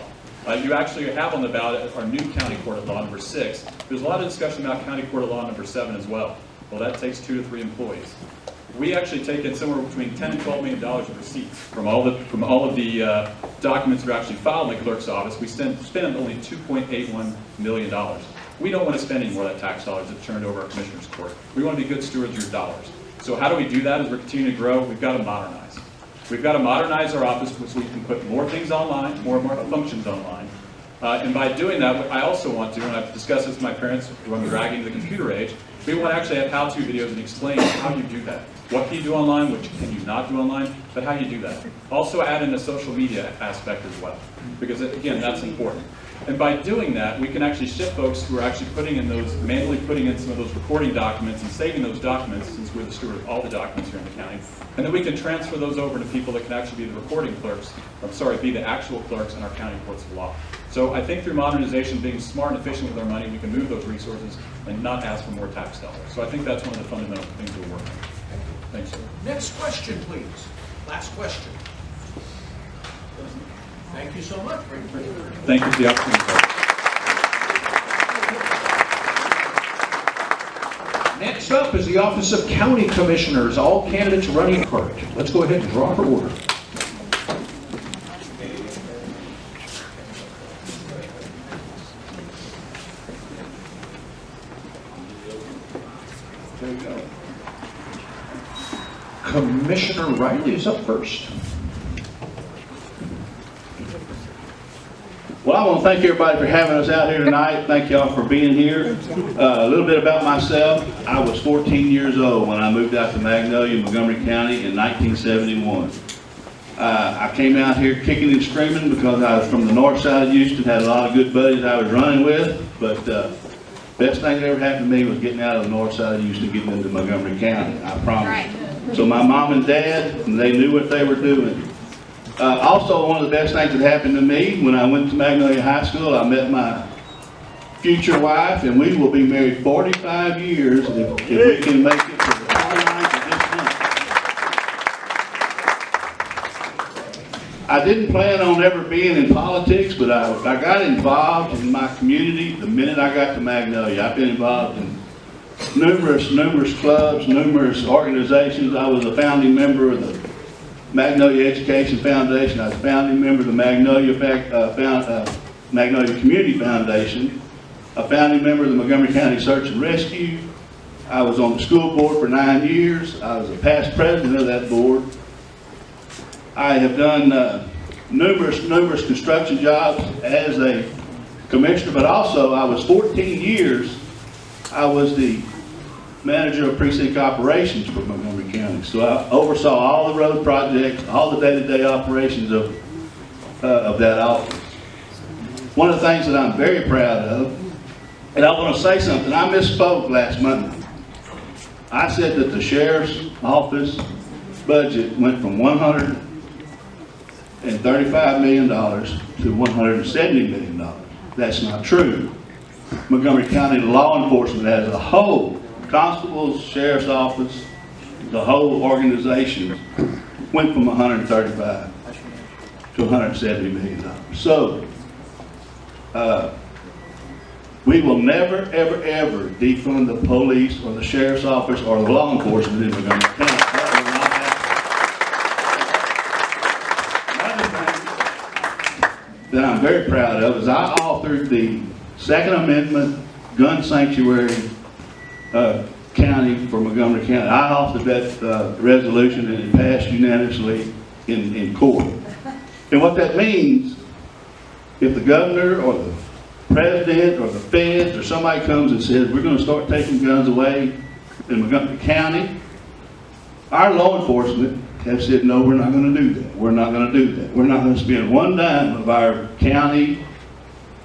You actually have on the ballot our new county court of law, #6. There's a lot of discussion about county court of law #7 as well. Well, that takes 2 to 3 employees. We actually take in somewhere between $10 and $12 million of receipts from all of the documents that are actually filed in the clerk's office. We spend only $2.81 million. We don't want to spend any more of that tax dollars that's turned over our Commissioner's Court. We want to be good stewards of your dollars. So how do we do that as we're continuing to grow? We've got to modernize. We've got to modernize our office so we can put more things online, more functions online. And by doing that, I also want to, and I've discussed this with my parents who I'm dragging to the computer age, we want to actually have how-to videos and explain how you do that. What can you do online, what can you not do online, but how you do that. Also add in a social media aspect as well, because again, that's important. And by doing that, we can actually shift folks who are actually manually putting in some of those recording documents and saving those documents, since we're the steward of all the documents here in the county. And then we can transfer those over to people that can actually be the recording clerks, be the actual clerks in our county courts of law. So I think through modernization, being smart and efficient with our money, we can move those resources and not ask for more tax dollars. So I think that's one of the fundamental things we're working on. Thanks, sir. Next question, please. Last question. Thank you so much. Thank you for the opportunity. Next up is the Office of County Commissioners. All candidates running for it. Let's go ahead and draw for order. There you go. Commissioner Riley is up first. Well, I want to thank everybody for having us out here tonight. Thank y'all for being here. A little bit about myself. I was 14 years old when I moved out to Magnolia, Montgomery County in 1971. I came out here kicking and screaming because I was from the north side of Houston, had a lot of good buddies I was running with, but best thing that ever happened to me was getting out of the north side of Houston, getting into Montgomery County, I promise. Right. So my mom and dad, they knew what they were doing. Also, one of the best things that happened to me, when I went to Magnolia High School, I met my future wife, and we will be married 45 years if we can make it to the 29th of this month. I didn't plan on ever being in politics, but I got involved in my community the minute I got to Magnolia. I've been involved in numerous clubs, numerous organizations. I was a founding member of the Magnolia Education Foundation. I was a founding member of the Magnolia Community Foundation, a founding member of the Montgomery County Search and Rescue. I was on the school board for 9 years. I was a past president of that board. I have done numerous construction jobs as a commissioner, but also I was 14 years, I was the manager of precinct operations for Montgomery County. So I oversaw all the road projects, all the day-to-day operations of that office. One of the things that I'm very proud of, and I want to say something, I misspoke last Monday. I said that the sheriff's office budget went from $135 million to $170 million. That's not true. Montgomery County law enforcement as a whole, constables, sheriff's office, the whole organization went from 135 to 170 million dollars. So, we will never, ever, ever defund the police or the sheriff's office or the law enforcement in Montgomery County. That will not happen. Another thing that I'm very proud of is I authored the Second Amendment gun sanctuary county for Montgomery County. I authored that resolution and it passed unanimously in court. And what that means, if the governor or the president or the feds or somebody comes and says, we're going to start taking guns away in Montgomery County, our law enforcement have said, no, we're not going to do that. We're not going to do that. We're not going to spend one dime of our county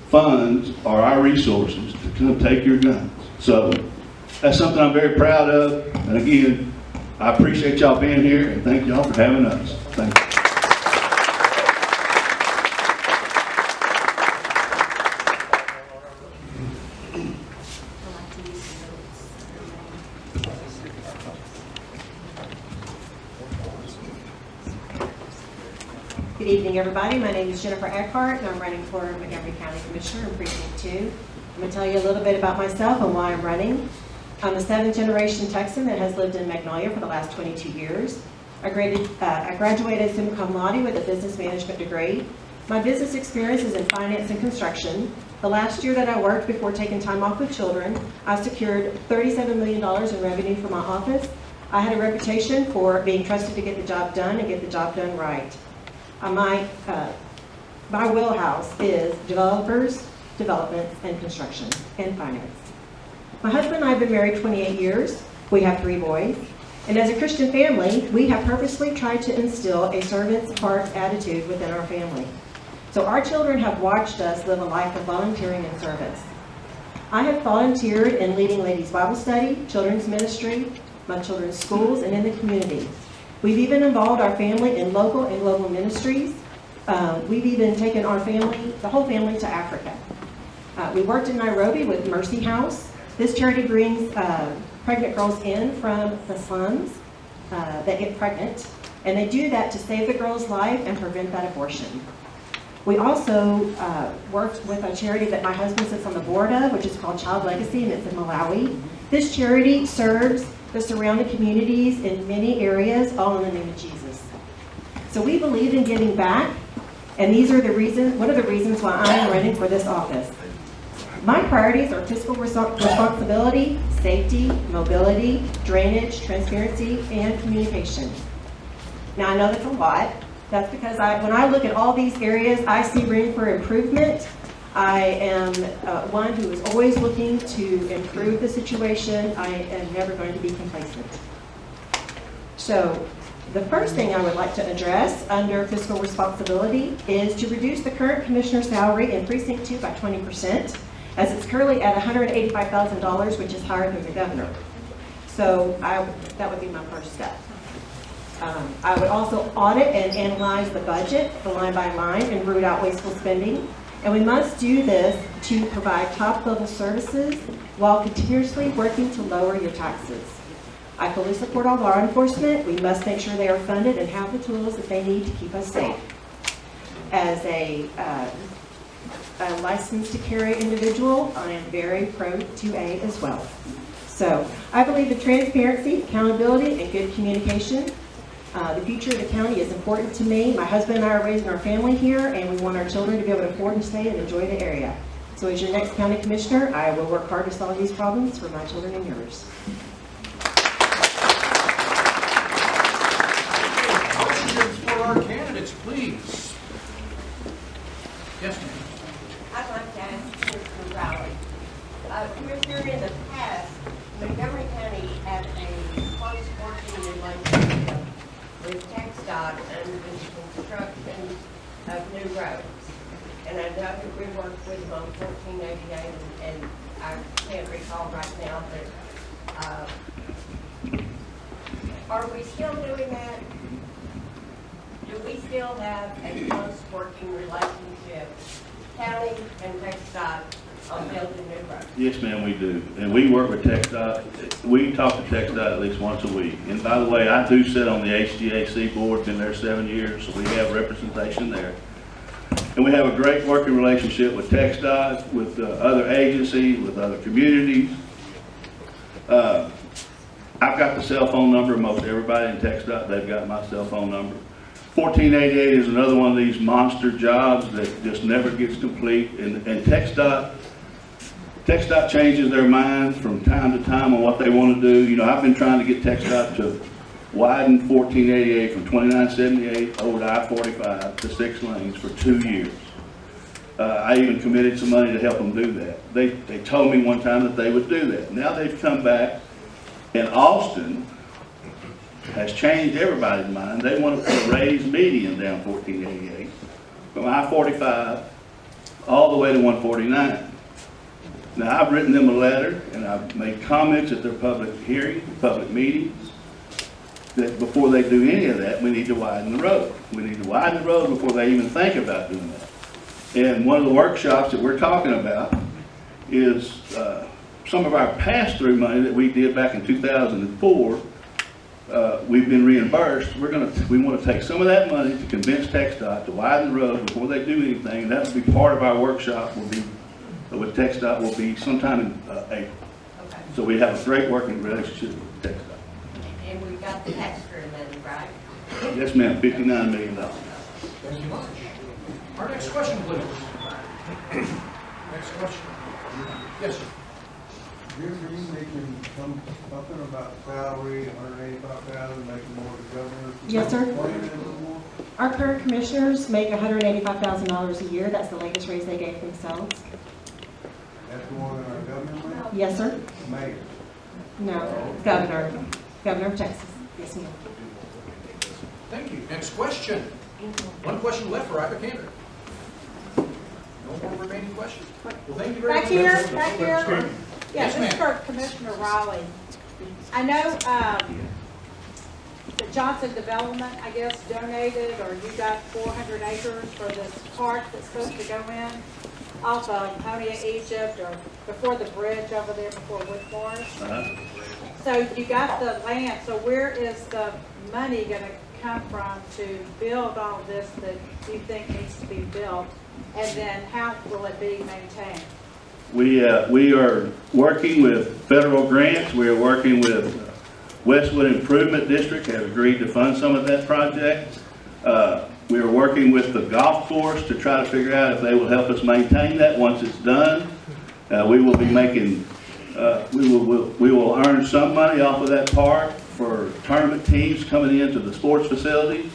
funds or our resources to come take your guns. So that's something I'm very proud of. And again, I appreciate y'all being here and thank y'all for having us. Thank you. Good evening, everybody. My name is Jennifer Eckhart, and I'm running for Montgomery County Commissioner in Precinct 2. I'm going to tell you a little bit about myself and why I'm running. I'm a 7th-generation Texan that has lived in Magnolia for the last 22 years. I graduated summa cum laude with a business management degree. My business experience is in finance and construction. The last year that I worked before taking time off with children, I secured $37 million in revenue for my office. I had a reputation for being trusted to get the job done and get the job done right. My wheelhouse is developers, developments, and construction, and finance. My husband and I have been married 28 years. We have 3 boys. And as a Christian family, we have purposely tried to instill a servant's heart attitude within our family. So our children have watched us live a life of volunteering and service. I have volunteered in leading ladies' Bible study, children's ministry, my children's schools, and in the community. We've even involved our family in local and global ministries. We've even taken our family, the whole family, to Africa. We worked in Nairobi with Mercy House. This charity brings pregnant girls in from the slums that get pregnant, and they do that to save the girl's life and prevent that abortion. We also worked with a charity that my husband sits on the board of, which is called Child Legacy, and it's in Malawi. This charity serves the surrounding communities in many areas, all in the name of Jesus. So we believe in giving back, and these are the reasons, one of the reasons why I am running for this office. My priorities are fiscal responsibility, safety, mobility, drainage, transparency, and communication. Now I know that's a lot. That's because when I look at all these areas, I see room for improvement. I am one who is always looking to improve the situation. I am never going to be complacent. So the first thing I would like to address under fiscal responsibility is to reduce the current commissioner's salary in Precinct 2 by 20%, as it's currently at $185,000, which is higher than the governor. So that would be my first step. I would also audit and analyze the budget, line by line, and root out wasteful spending. And we must do this to provide top-level services while continuously working to lower your taxes. I fully support our law enforcement. We must make sure they are funded and have the tools that they need to keep us safe. As a licensed to carry individual, I am very pro 2A as well. So I believe in transparency, accountability, and good communication. The future of the county is important to me. My husband and I are raising our family here, and we want our children to be able to afford and stay and enjoy the area. So as your next county commissioner, I will work hard to solve these problems for my children and yours. Questions for our candidates, please. Yes, ma'am. I'd like to ask Mr. Rowley. Commissioner, in the past, Montgomery County had a close working relationship with TxDOT and the construction of new roads. And I know that we worked with them on 1488, and I can't recall right now, but are we still doing that? Do we still have a close working relationship, county and TxDOT, on building new roads? Yes, ma'am, we do. And we work with TxDOT. We talk to TxDOT at least once a week. And by the way, I do sit on the HGAC board, been there 7 years, so we have representation there. And we have a great working relationship with TxDOT, with other agencies, with other communities. I've got the cell phone number of most everybody in TxDOT. They've got my cell phone number. 1488 is another one of these monster jobs that just never gets complete. And TxDOT changes their minds from time to time on what they want to do. You know, I've been trying to get TxDOT to widen 1488 from 2978 over to I-45 to 6 lanes for 2 years. I even committed some money to help them do that. They told me one time that they would do that. Now they've come back, and Austin has changed everybody's mind. They want to put a raised median down 1488 from I-45 all the way to 149. Now I've written them a letter and I've made comments at their public hearings, public meetings, that before they do any of that, we need to widen the road. We need to widen the road before they even think about doing that. And one of the workshops that we're talking about is some of our pass-through money that we did back in 2004. We've been reimbursed. We want to take some of that money to convince TxDOT to widen the road before they do anything. And that will be part of our workshop. Will be with TxDOT will be sometime in April. Okay. So we have a great working relationship with TxDOT. And we got the tax-free money, right? Yes, ma'am. $59 million. Thank you much. Our next question, please. Next question. Yes, sir. You're making something about salary, 185,000, making more the governor. Yes, sir. Explain it a little more. Our current commissioners make $185,000 a year. That's the latest raise they gave themselves. That's more than our governor makes? Yes, sir. Mayor. No, Governor of Texas. Yes, ma'am. Thank you. Next question. One question left for either candidate. No more remaining questions. Well, thank you very much. Back here, back here. Sure. Yeah, Yes, this is ma'am. for Commissioner Riley. I know the Johnson Development, I guess, donated, or you got 400 acres for this park that's supposed to go in off of Pontiac, Egypt, or before the bridge over there before Wood Forest. So you got the land, so where is the money going to come from to build all this that you think needs to be built? And then how will it be maintained? We are working with federal grants. We are working with Westwood Improvement District, have agreed to fund some of that project. We are working with the golf course to try to figure out if they will help us maintain that once it's done. We will be making, we will earn some money off of that park for tournament teams coming into the sports facilities.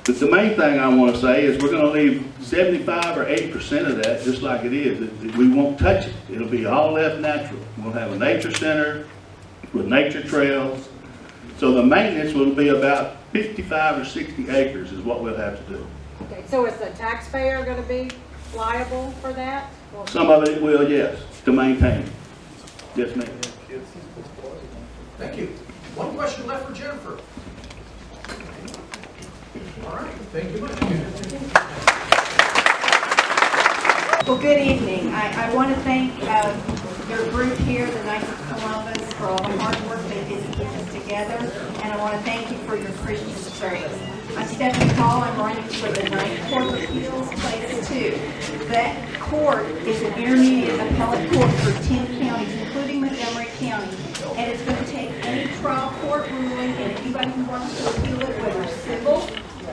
But the main thing I want to say is we're going to leave 75 or 80% of that just like it is. We won't touch it. It'll be all left natural. We'll have a nature center with nature trails. So the maintenance will be about 55 or 60 acres is what we'll have to do. Okay, so is the taxpayer going to be liable for that? Or- Some of it will, yes, to maintain it. Yes, ma'am. Thank you. One question left for Jennifer. All right, thank you much. Well, good evening. I want to thank your group here, the Knights of Columbus, for all the hard work they did to keep us together, and I want to thank you for your Christian service. I'm Stephanie Hall. I'm running for the Ninth Court of Appeals, Place 2. That court is an intermediate appellate court for 10 counties, including Montgomery County, and it's going to take any trial court ruling, and anybody who wants to appeal it, whether civil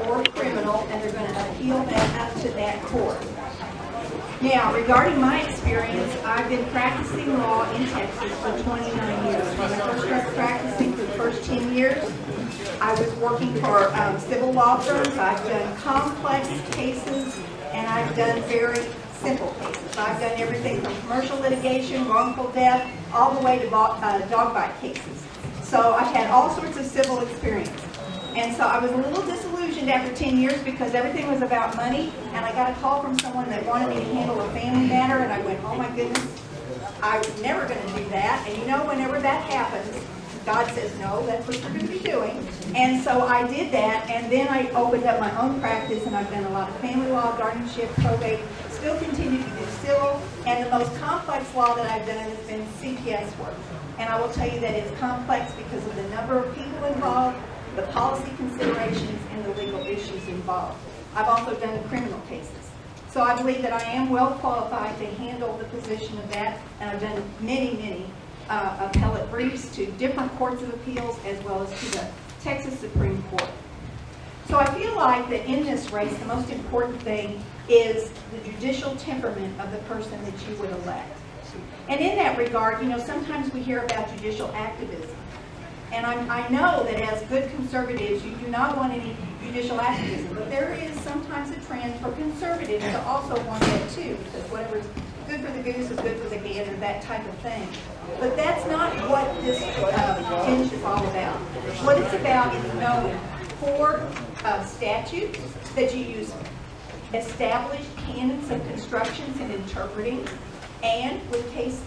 or criminal, and they're going to appeal that up to that court. Now, regarding my experience, I've been practicing law in Texas for 29 years. When I first started practicing for the first 10 years, I was working for civil law firms. I've done complex cases, and I've done very simple cases. I've done everything from commercial litigation, wrongful death, all the way to dog bite cases. So I've had all sorts of civil experience. And so I was a little disillusioned after 10 years because everything was about money, and I got a call from someone that wanted me to handle a family matter, and I went, oh my goodness, I was never going to do that. And you know, whenever that happens, God says, no, that's what you're going to be doing. And so I did that, and then I opened up my own practice, and I've done a lot of family law, guardianship, probate, still continue to do civil, and the most complex law that I've done has been CPS work. And I will tell you that it's complex because of the number of people involved, the policy considerations, and the legal issues involved. I've also done criminal cases. So I believe that I am well qualified to handle the position of that, and I've done many appellate briefs to different courts of appeals as well as to the Texas Supreme Court. So I feel like that in this race, the most important thing is the judicial temperament of the person that you would elect. And in that regard, you know, sometimes we hear about judicial activism. And I know that as good conservatives, you do not want any judicial activism, but there is sometimes a trend for conservatives to also want that too, because whatever's good for the goose is good for the gander, that type of thing. But that's not what this hinge is all about. What it's about is knowing 4 statutes that you use, established canons of constructions and interpreting, and with case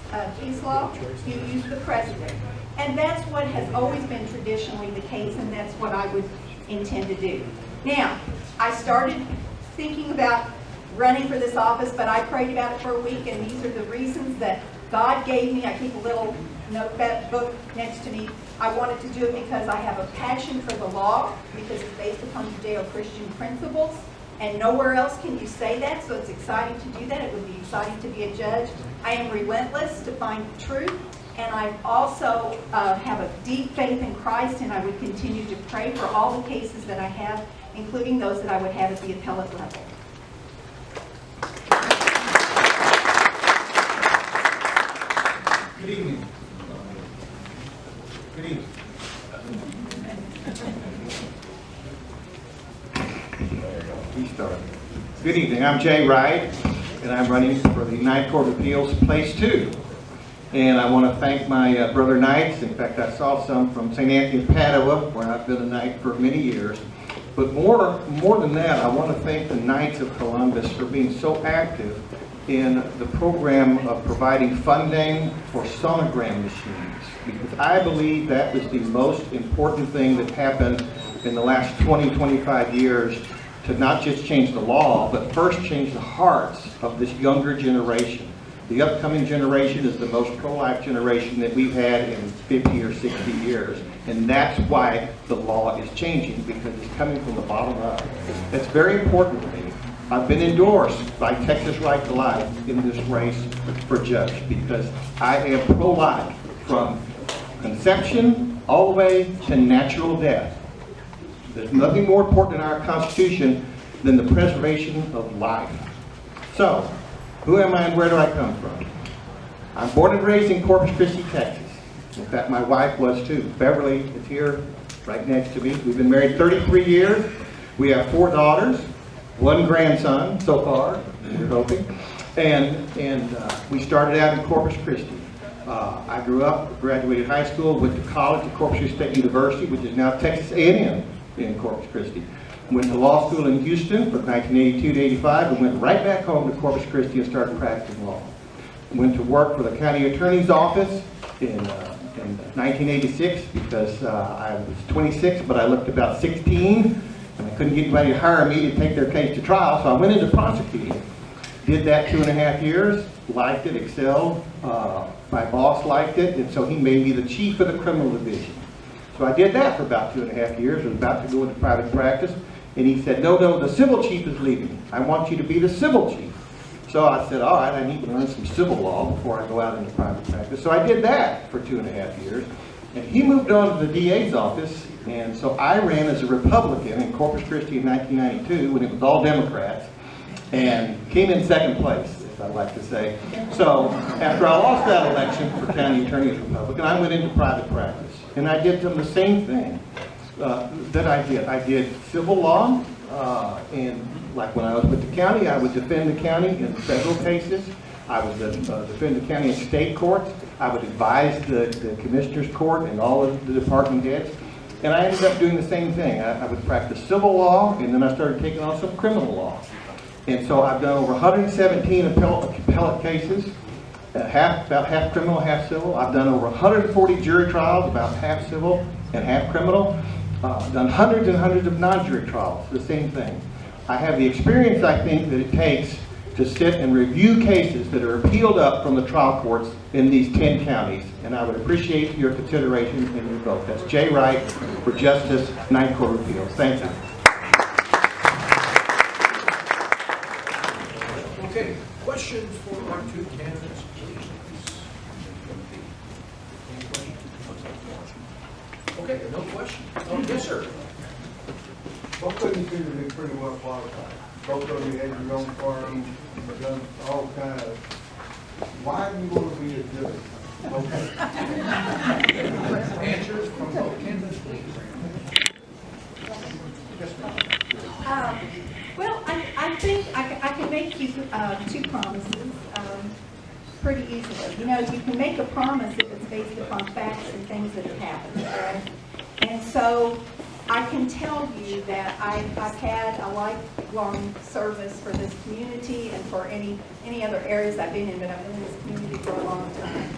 law, you use the precedent. And that's what has always been traditionally the case, and that's what I would intend to do. Now, I started thinking about running for this office, but I prayed about it for a week, and these are the reasons that God gave me. I keep a little notebook next to me. I wanted to do it because I have a passion for the law, because it's based upon Judeo-Christian principles, and nowhere else can you say that, so it's exciting to do that. It would be exciting to be a judge. I am relentless to find the truth, and I also have a deep faith in Christ, and I would continue to pray for all the cases that I have, including those that I would have at the appellate level. Good evening. Good evening. Good evening. I'm Jay Wright, and I'm running for the Ninth Court of Appeals, Place 2. And I want to thank my brother Knights. In fact, I saw some from St. Anthony of Padua, where I've been a Knight for many years. But more than that, I want to thank the Knights of Columbus for being so active in the program of providing funding for sonogram machines. Because I believe that was the most important thing that happened in the last 20, 25 years to not just change the law, but first change the hearts of this younger generation. The upcoming generation is the most pro-life generation that we've had in 50 or 60 years. And that's why the law is changing, because it's coming from the bottom up. It's very important to me. I've been endorsed by Texas Right to Life in this race for judge, because I am pro-life from conception all the way to natural death. There's nothing more important in our Constitution than the preservation of life. So, who am I and where do I come from? I'm born and raised in Corpus Christi, Texas. In fact, my wife was too. Beverly is here right next to me. We've been married 33 years. We have 4 daughters, 1 grandson so far, we're hoping. And we started out in Corpus Christi. I grew up, graduated high school, went to college at Corpus Christi State University, which is now Texas A&M in Corpus Christi. Went to law school in Houston from 1982 to 85 and went right back home to Corpus Christi and started practicing law. Went to work for the county attorney's office in 1986 because I was 26, but I looked about 16, and I couldn't get anybody to hire me to take their case to trial, so I went into prosecuting. Did that 2.5 years, liked it, excelled. My boss liked it, and so he made me the chief of the criminal division. So I did that for about 2.5 years. I was about to go into private practice, and he said, no, the civil chief is leaving. I want you to be the civil chief. So I said, all right, I need to learn some civil law before I go out into private practice. So I did that for 2.5 years. And he moved on to the DA's office, and so I ran as a Republican in Corpus Christi in 1992 when it was all Democrats, and came in second place, as I like to say. So after I lost that election for county attorney as Republican, I went into private practice. And I did the same thing that I did. I did civil law, and like when I was with the county, I would defend the county in federal cases. I would defend the county in state courts. I would advise the commissioner's court and all of the department heads. And I ended up doing the same thing. I would practice civil law, and then I started taking on some criminal law. And so I've done over 117 appellate cases. about half criminal, half civil. I've done over 140 jury trials, about half civil and half criminal. Done hundreds and hundreds of non-jury trials, the same thing. I have the experience, I think, that it takes to sit and review cases that are appealed up from the trial courts in these 10 counties. And I would appreciate your consideration and your vote. That's Jay Wright for Justice, Ninth Court of Appeals. Thank you. Okay, questions for our two candidates, please? Any questions? Okay, no questions. Oh, yes, sir. Both of you seem to be pretty well qualified. Both of you had your own farm, done all kind of. Why do you want to be a judge? Okay. Answers from both candidates, please. Yes, ma'am. Well, I think I can make you two promises pretty easily. You know, you can make a promise if it's based upon facts and things that have happened, right? And so I can tell you that I've had a lifelong service for this community and for any other areas I've been in, but I've been in this community for a long time.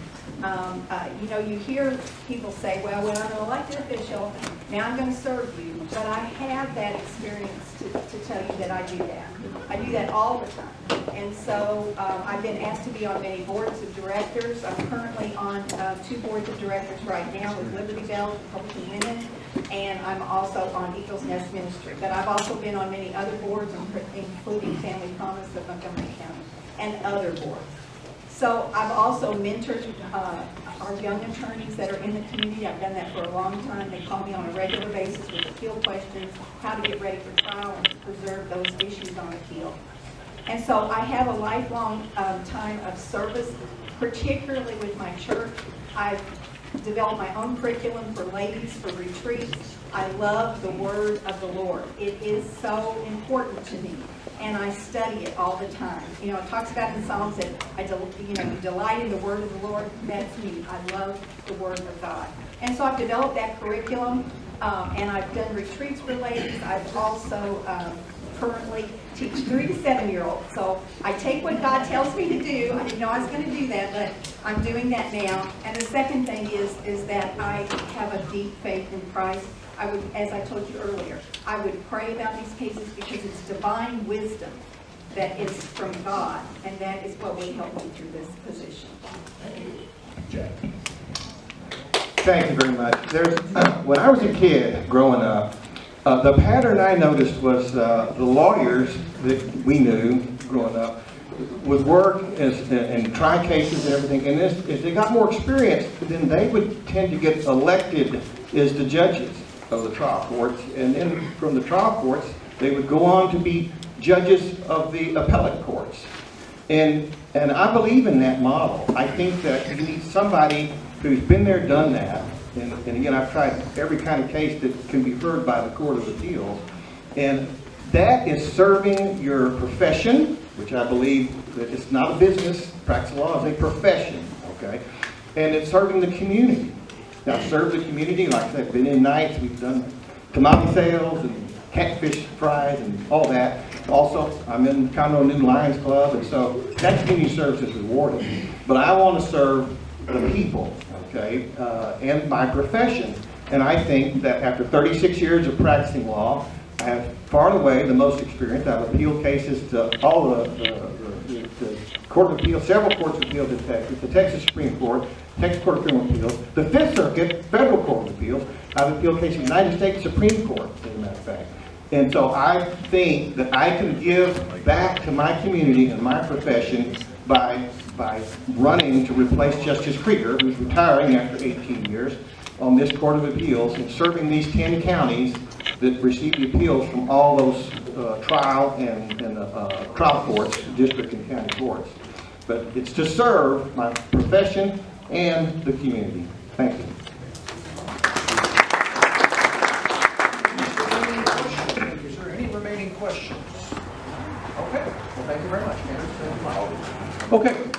You know, you hear people say, well, when I'm an elected official, now I'm going to serve you. But I have that experience to tell you that I do that. I do that all the time. And so I've been asked to be on many boards of directors. I'm currently on 2 boards of directors right now with Liberty Bell, Republican Women, and I'm also on Eagles Nest Ministry. But I've also been on many other boards, including Family Promise of Montgomery County and other boards. So I've also mentored our young attorneys that are in the community. I've done that for a long time. They call me on a regular basis with appeal questions, how to get ready for trial, and to preserve those issues on appeal. And so I have a lifelong time of service, particularly with my church. I've developed my own curriculum for ladies for retreats. I love the word of the Lord. It is so important to me, and I study it all the time. You know, it talks about in Psalms that you delight in the word of the Lord. That's me. I love the word of God. And so I've developed that curriculum, and I've done retreats for ladies. I've also currently teach 3 to 7-year-olds. So I take what God tells me to do. I didn't know I was going to do that, but I'm doing that now. And the second thing is that I have a deep faith in Christ. I would, as I told you earlier, I would pray about these cases because it's divine wisdom that is from God, and that is what will help me through this position. Jack. Thank you very much. When I was a kid growing up, the pattern I noticed was the lawyers that we knew growing up would work and try cases and everything, and as they got more experience, then they would tend to get elected as the judges of the trial courts, and then from the trial courts, they would go on to be judges of the appellate courts. And I believe in that model. I think that you need somebody who's been there, done that, and again, I've tried every kind of case that can be heard by the Court of Appeals, and that is serving your profession, which I believe that it's not a business, practice law is a profession, okay? And it's serving the community. Now, I've served the community, like I said, I've been in nights, we've done tamale sales and catfish fries and all that. Also, I'm in Conroe New Lions Club, and so that community service is rewarding. But I want to serve the people, okay, and my profession. And I think that after 36 years of practicing law, I have far and away the most experience. I've appealed cases to all the Court of Appeals, several courts of appeals in Texas, the Texas Supreme Court, Texas Court of Criminal Appeals, the Fifth Circuit, Federal Court of Appeals. I've appealed cases to the United States Supreme Court, as a matter of fact. And so I think that I can give back to my community and my profession by running to replace Justice Krieger, who's retiring after 18 years, on this Court of Appeals and serving these 10 counties that receive the appeals from all those trial and trial courts, district and county courts. But it's to serve my profession and the community. Thank you. Is there any remaining questions? Okay, well, thank you very much, Candace. Okay.